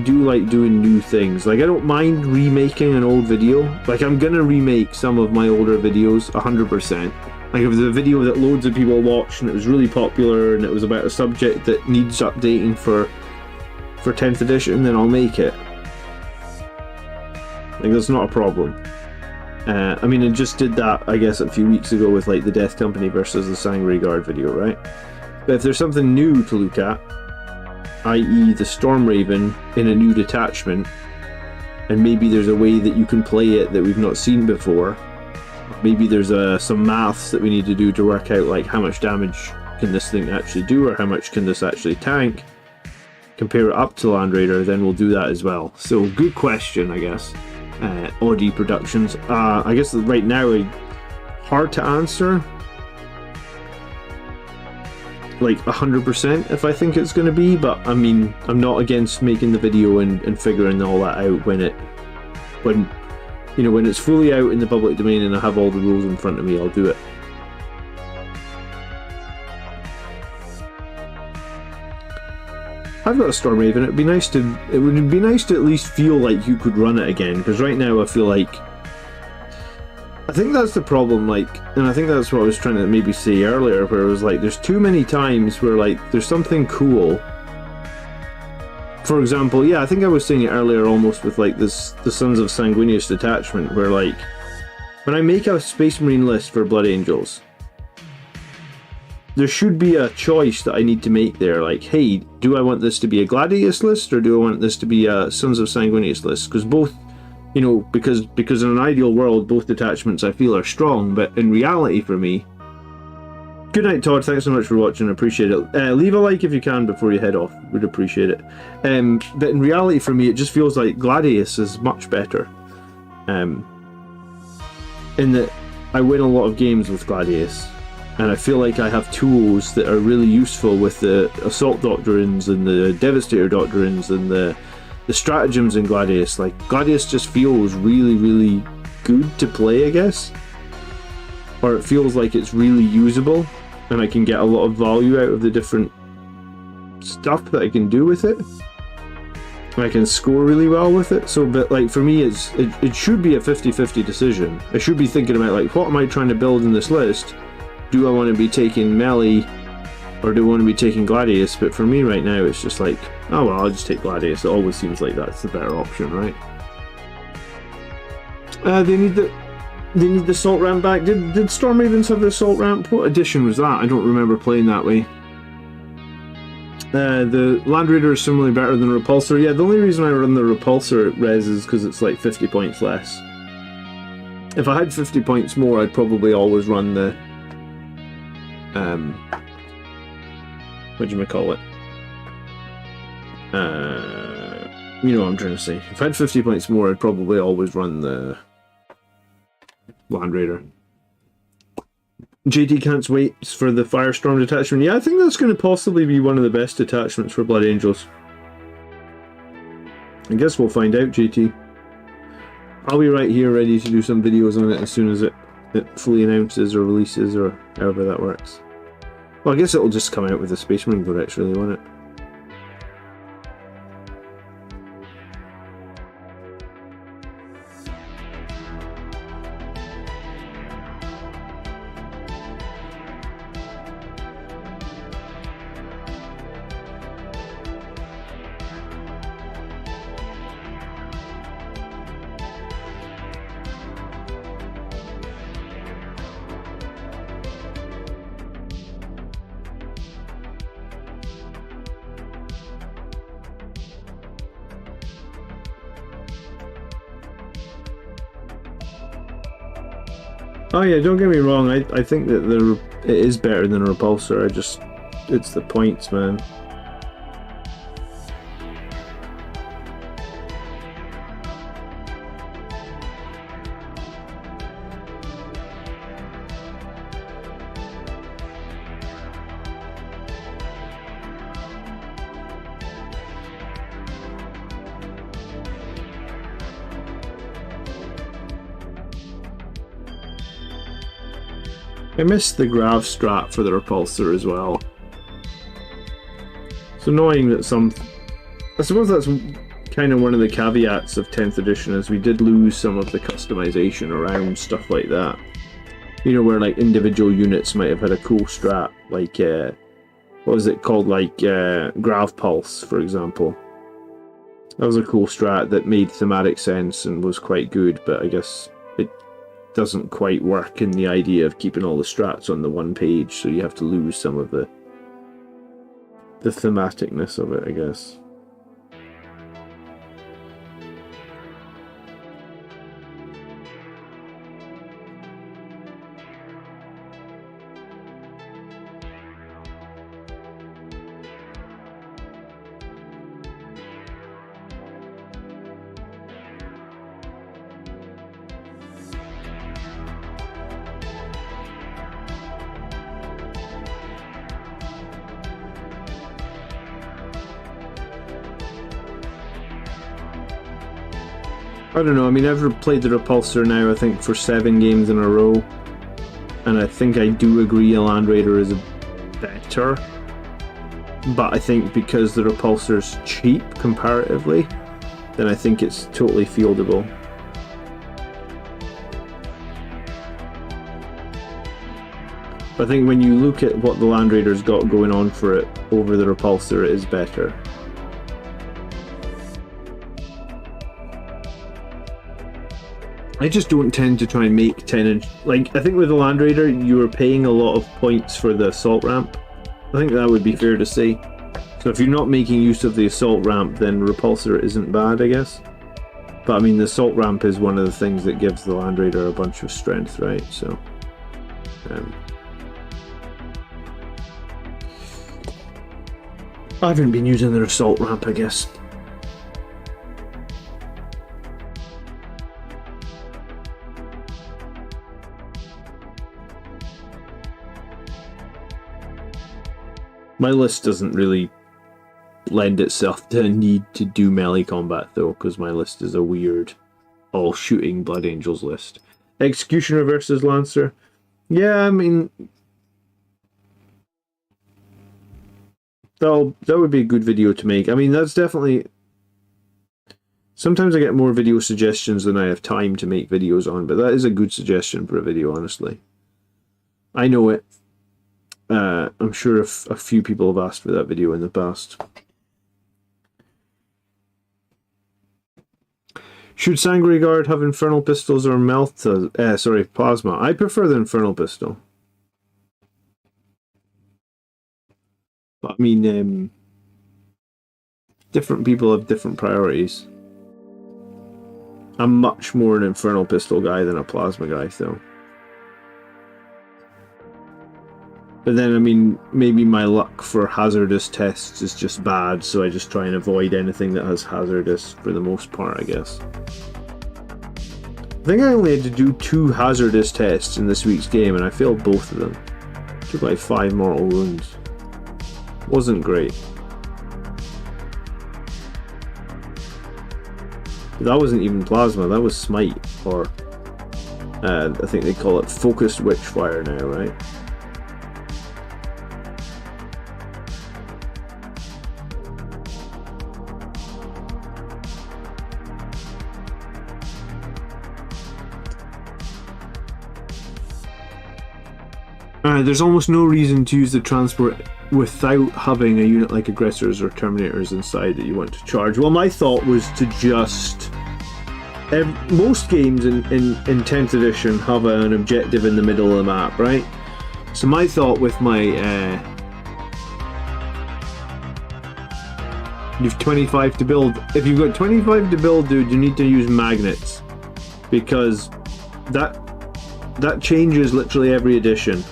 doing new things. Like, I don't mind remaking an old video. Like, I'm gonna remake some of my older videos 100%. Like, if there's a video that loads of people watched and it was really popular and it was about a subject that needs updating for 10th edition, then I'll make it. Like, that's not a problem. I mean, I just did that, I guess, a few weeks ago with like the Death Company versus the Sangre Guard video, right? But if there's something new to look at, i.e. the Storm Raven in a new detachment, and maybe there's a way that you can play it that we've not seen before, maybe there's some maths that we need to do to work out like how much damage can this thing actually do, or how much can this actually tank, compare it up to Land Raider, then we'll do that as well. So, good question, I guess. Audi Productions. I guess right now, hard to answer. Like 100% if I think it's going to be, but I mean, I'm not against making the video and figuring all that out when it's fully out in the public domain and I have all the rules in front of me. I'll do it. I've got a Storm Raven. It would be nice to at least feel like you could run it again, because right now I feel like, I think that's the problem, like, and I think that's what I was trying to maybe say earlier, where it was like, there's too many times where like there's something cool. For example, yeah, I think I was saying it earlier almost with like the Sons of Sanguinius detachment, where like, when I make a Space Marine list for Blood Angels, there should be a choice that I need to make there, like, hey, do I want this to be a Gladius list, or do I want this to be a Sons of Sanguinius list? Because both, you know, because in an ideal world, both detachments I feel are strong, but in reality for me... Good night, Todd, thanks so much for watching, I appreciate it. Leave a like if you can before you head off, would appreciate it. But in reality for me, it just feels like Gladius is much better. In that I win a lot of games with Gladius. And I feel like I have tools that are really useful with the Assault Doctrines and the Devastator Doctrines and the stratagems in Gladius. Like, Gladius just feels really, really good to play, I guess. Or it feels like it's really usable, and I can get a lot of value out of the different stuff that I can do with it. And I can score really well with it. So, but like, for me, it should be a 50-50 decision. I should be thinking about, like, what am I trying to build in this list? Do I want to be taking melee, or do I want to be taking Gladius? But for me right now, it's just like, oh well, I'll just take Gladius. It always seems like that's the better option, right? They need the assault ramp back. Did Storm Ravens have the assault ramp? What edition was that? I don't remember playing that way. The Land Raider is similarly better than Repulsor. Yeah, the only reason I run the Repulsor res is because it's like 50 points less. If I had 50 points more, I'd probably always run the whatchamacallit? You know what I'm trying to say. If I had 50 points more, I'd probably always run the Land Raider. JD can't wait for the Firestorm detachment. Yeah, I think that's going to possibly be one of the best detachments for Blood Angels. I guess we'll find out, JT. I'll be right here ready to do some videos on it as soon as it fully announces or releases, or however that works. Well, I guess it'll just come out with the Space Marine Codex, really, won't it? Oh yeah, don't get me wrong, I think that it is better than a repulsor, it's the points, man. I missed the Grav strat for the repulsor as well. It's annoying that I suppose that's kind of one of the caveats of 10th edition, is we did lose some of the customization around stuff like that. You know, where like individual units might have had a cool strat, like what was it called, like Grav Pulse, for example. That was a cool strat that made thematic sense and was quite good, but I guess it doesn't quite work in the idea of keeping all the strats on the one page, so you have to lose some of the thematicness of it, I guess. I don't know, I mean, I've played the Repulsor now, I think, for 7 games in a row, and I think I do agree a Land Raider is better, but I think because the Repulsor's cheap comparatively, then I think it's totally fieldable. I think when you look at what the Land Raider's got going on for it over the Repulsor, it is better. I just don't tend to try and make 10-inch... Like, I think with the Land Raider, you were paying a lot of points for the assault ramp. I think that would be fair to say. So if you're not making use of the assault ramp, then Repulsor isn't bad, I guess. But I mean, the assault ramp is one of the things that gives the Land Raider a bunch of strength, right? So... I haven't been using the assault ramp, I guess. My list doesn't really lend itself to a need to do melee combat, though, because my list is a weird all-shooting Blood Angels list. Executioner versus Lancer? Yeah, I mean... that would be a good video to make. I mean, that's definitely... Sometimes I get more video suggestions than I have time to make videos on, but that is a good suggestion for a video, honestly. I know it. I'm sure a few people have asked for that video in the past. Should Sangre Guard have Infernal Pistols or Plasma? I prefer the Infernal Pistol. But I mean, different people have different priorities. I'm much more an Infernal Pistol guy than a Plasma guy, though. But then, I mean, maybe my luck for hazardous tests is just bad, so I just try and avoid anything that has hazardous for the most part, I guess. I think I only had to do 2 hazardous tests in this week's game, and I failed both of them. Took like 5 mortal wounds. Wasn't great. That wasn't even plasma, that was smite, or I think they call it focused witchfire now, right? There's almost no reason to use the transport without having a unit like aggressors or terminators inside that you want to charge. Well, my thought was to just... most games in 10th edition have an objective in the middle of the map, right? So my thought with my... you've 25 to build. If you've got 25 to build, dude, you need to use magnets. Because that changes literally every edition.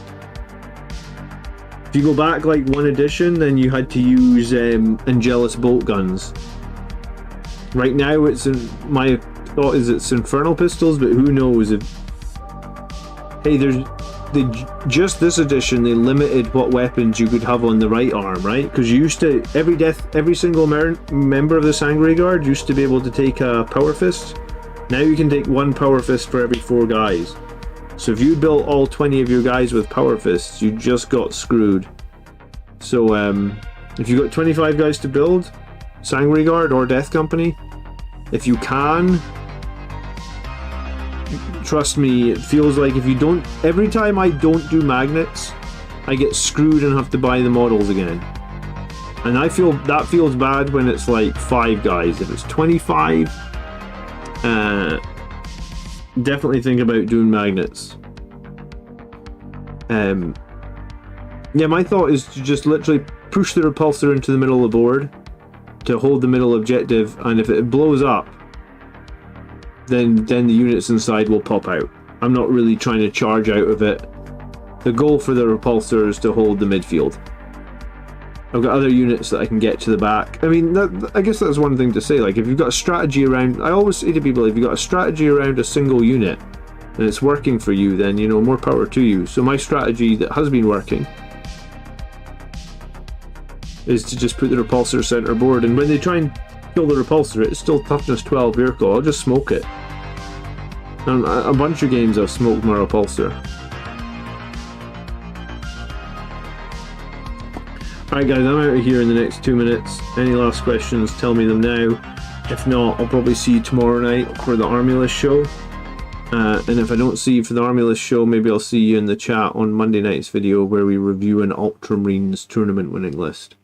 If you go back like 1 edition, then you had to use Angelus bolt guns. Right now, my thought is it's infernal pistols, but who knows if... Hey, just this edition they limited what weapons you could have on the right arm, right? Because you used to every single member of the Sangre Guard used to be able to take a power fist. Now you can take 1 power fist for every 4 guys. So if you built all 20 of your guys with power fists, you just got screwed. So if you got 25 guys to build, Sangre Guard or Death Company, if you can, trust me, it feels like if you don't... Every time I don't do magnets, I get screwed and have to buy the models again. And I feel that feels bad when it's like 5 guys. If it's 25, definitely think about doing magnets. Yeah, my thought is to just literally push the repulsor into the middle of the board to hold the middle objective, and if it blows up, then the units inside will pop out. I'm not really trying to charge out of it. The goal for the repulsor is to hold the midfield. I've got other units that I can get to the back. I mean, I guess that's one thing to say. Like, if you've got a strategy around... I always say to people, if you've got a strategy around a single unit and it's working for you, then, you know, more power to you. So my strategy that has been working is to just put the repulsor center board, and when they try and kill the repulsor, it's still toughness 12 vehicle. I'll just smoke it. And a bunch of games I've smoked my repulsor. Alright guys, I'm out of here in the next 2 minutes. Any last questions, tell me them now. If not, I'll probably see you tomorrow night for the Army List show. And if I don't see you for the Army List show, maybe I'll see you in the chat on Monday night's video where we review an Ultramarines tournament winning list.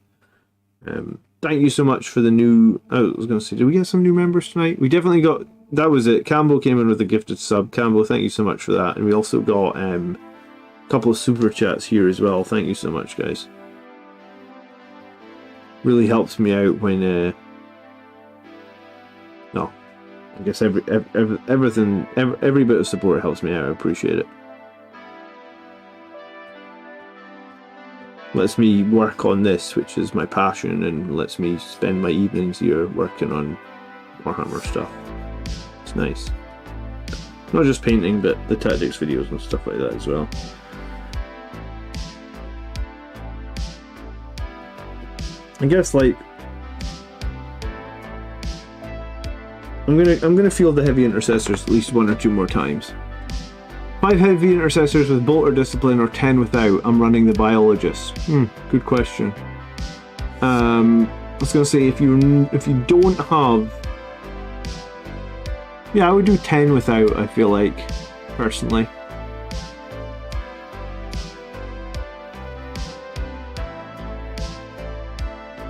Thank you so much for the new... I was going to say, did we get some new members tonight? We definitely got... That was it. Campbell came in with a gifted sub. Campbell, thank you so much for that. And we also got a couple of super chats here as well. Thank you so much, guys. Really helps me out when... No. I guess every bit of support helps me out. I appreciate it. Lets me work on this, which is my passion, and lets me spend my evenings here working on Warhammer stuff. It's nice. Not just painting, but the tactics videos and stuff like that as well. I guess, like, I'm gonna field the heavy intercessors at least 1 or 2 more times. 5 heavy intercessors with bolt or discipline, or 10 without. I'm running the biologist. Good question. I was gonna say if you don't have, yeah, I would do 10 without. I feel like, personally.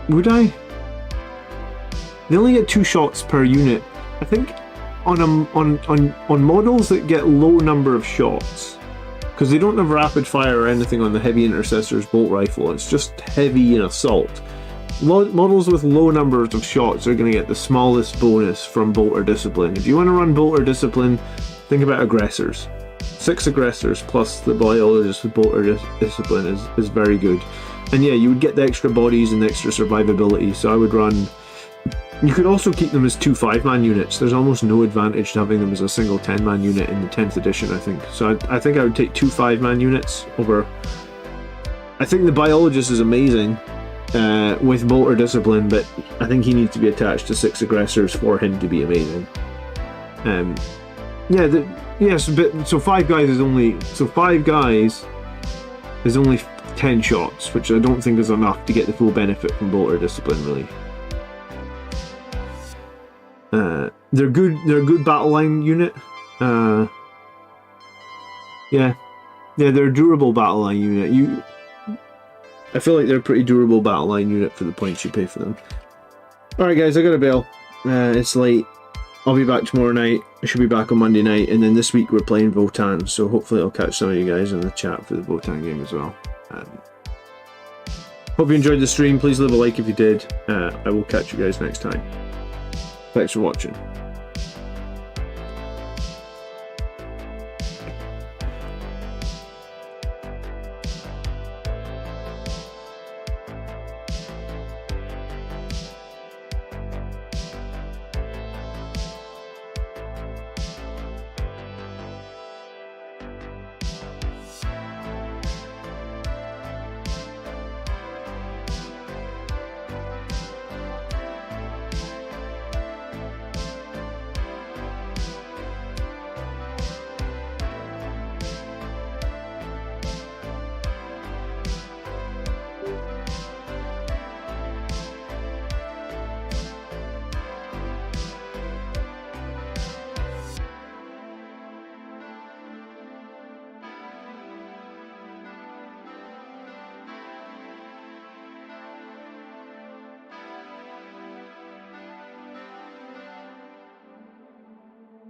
Would I? They only get 2 shots per unit. I think on models that get low number of shots, because they don't have rapid fire or anything on the heavy intercessor's bolt rifle. It's just heavy and assault. Models with low numbers of shots are going to get the smallest bonus from bolt or discipline. If you want to run bolt or discipline, think about aggressors. 6 aggressors plus the biologist with bolt or discipline is very good. And yeah, you would get the extra bodies and the extra survivability, so I would run You could also keep them as 2 5-man units. There's almost no advantage to having them as a single 10-man unit in the 10th edition, I think. So I think I would take 2 5-man units over... I think the Biologist is amazing with Bolter Discipline, but I think he needs to be attached to 6 Aggressors for him to be amazing. So 5 guys is only... So 5 guys is only 10 shots, which I don't think is enough to get the full benefit from Bolter Discipline, really. They're good. They're a good battle line unit. Yeah, they're a durable battle line unit. I feel like they're a pretty durable battle line unit for the points you pay for them. All right, guys, I got a bail. It's late. I'll be back tomorrow night. I should be back on Monday night, and then this week we're playing Votann. So hopefully I'll catch some of you guys in the chat for the Votann game as well. Hope you enjoyed the stream. Please leave a like if you did. I will catch you guys next time. Thanks for watching.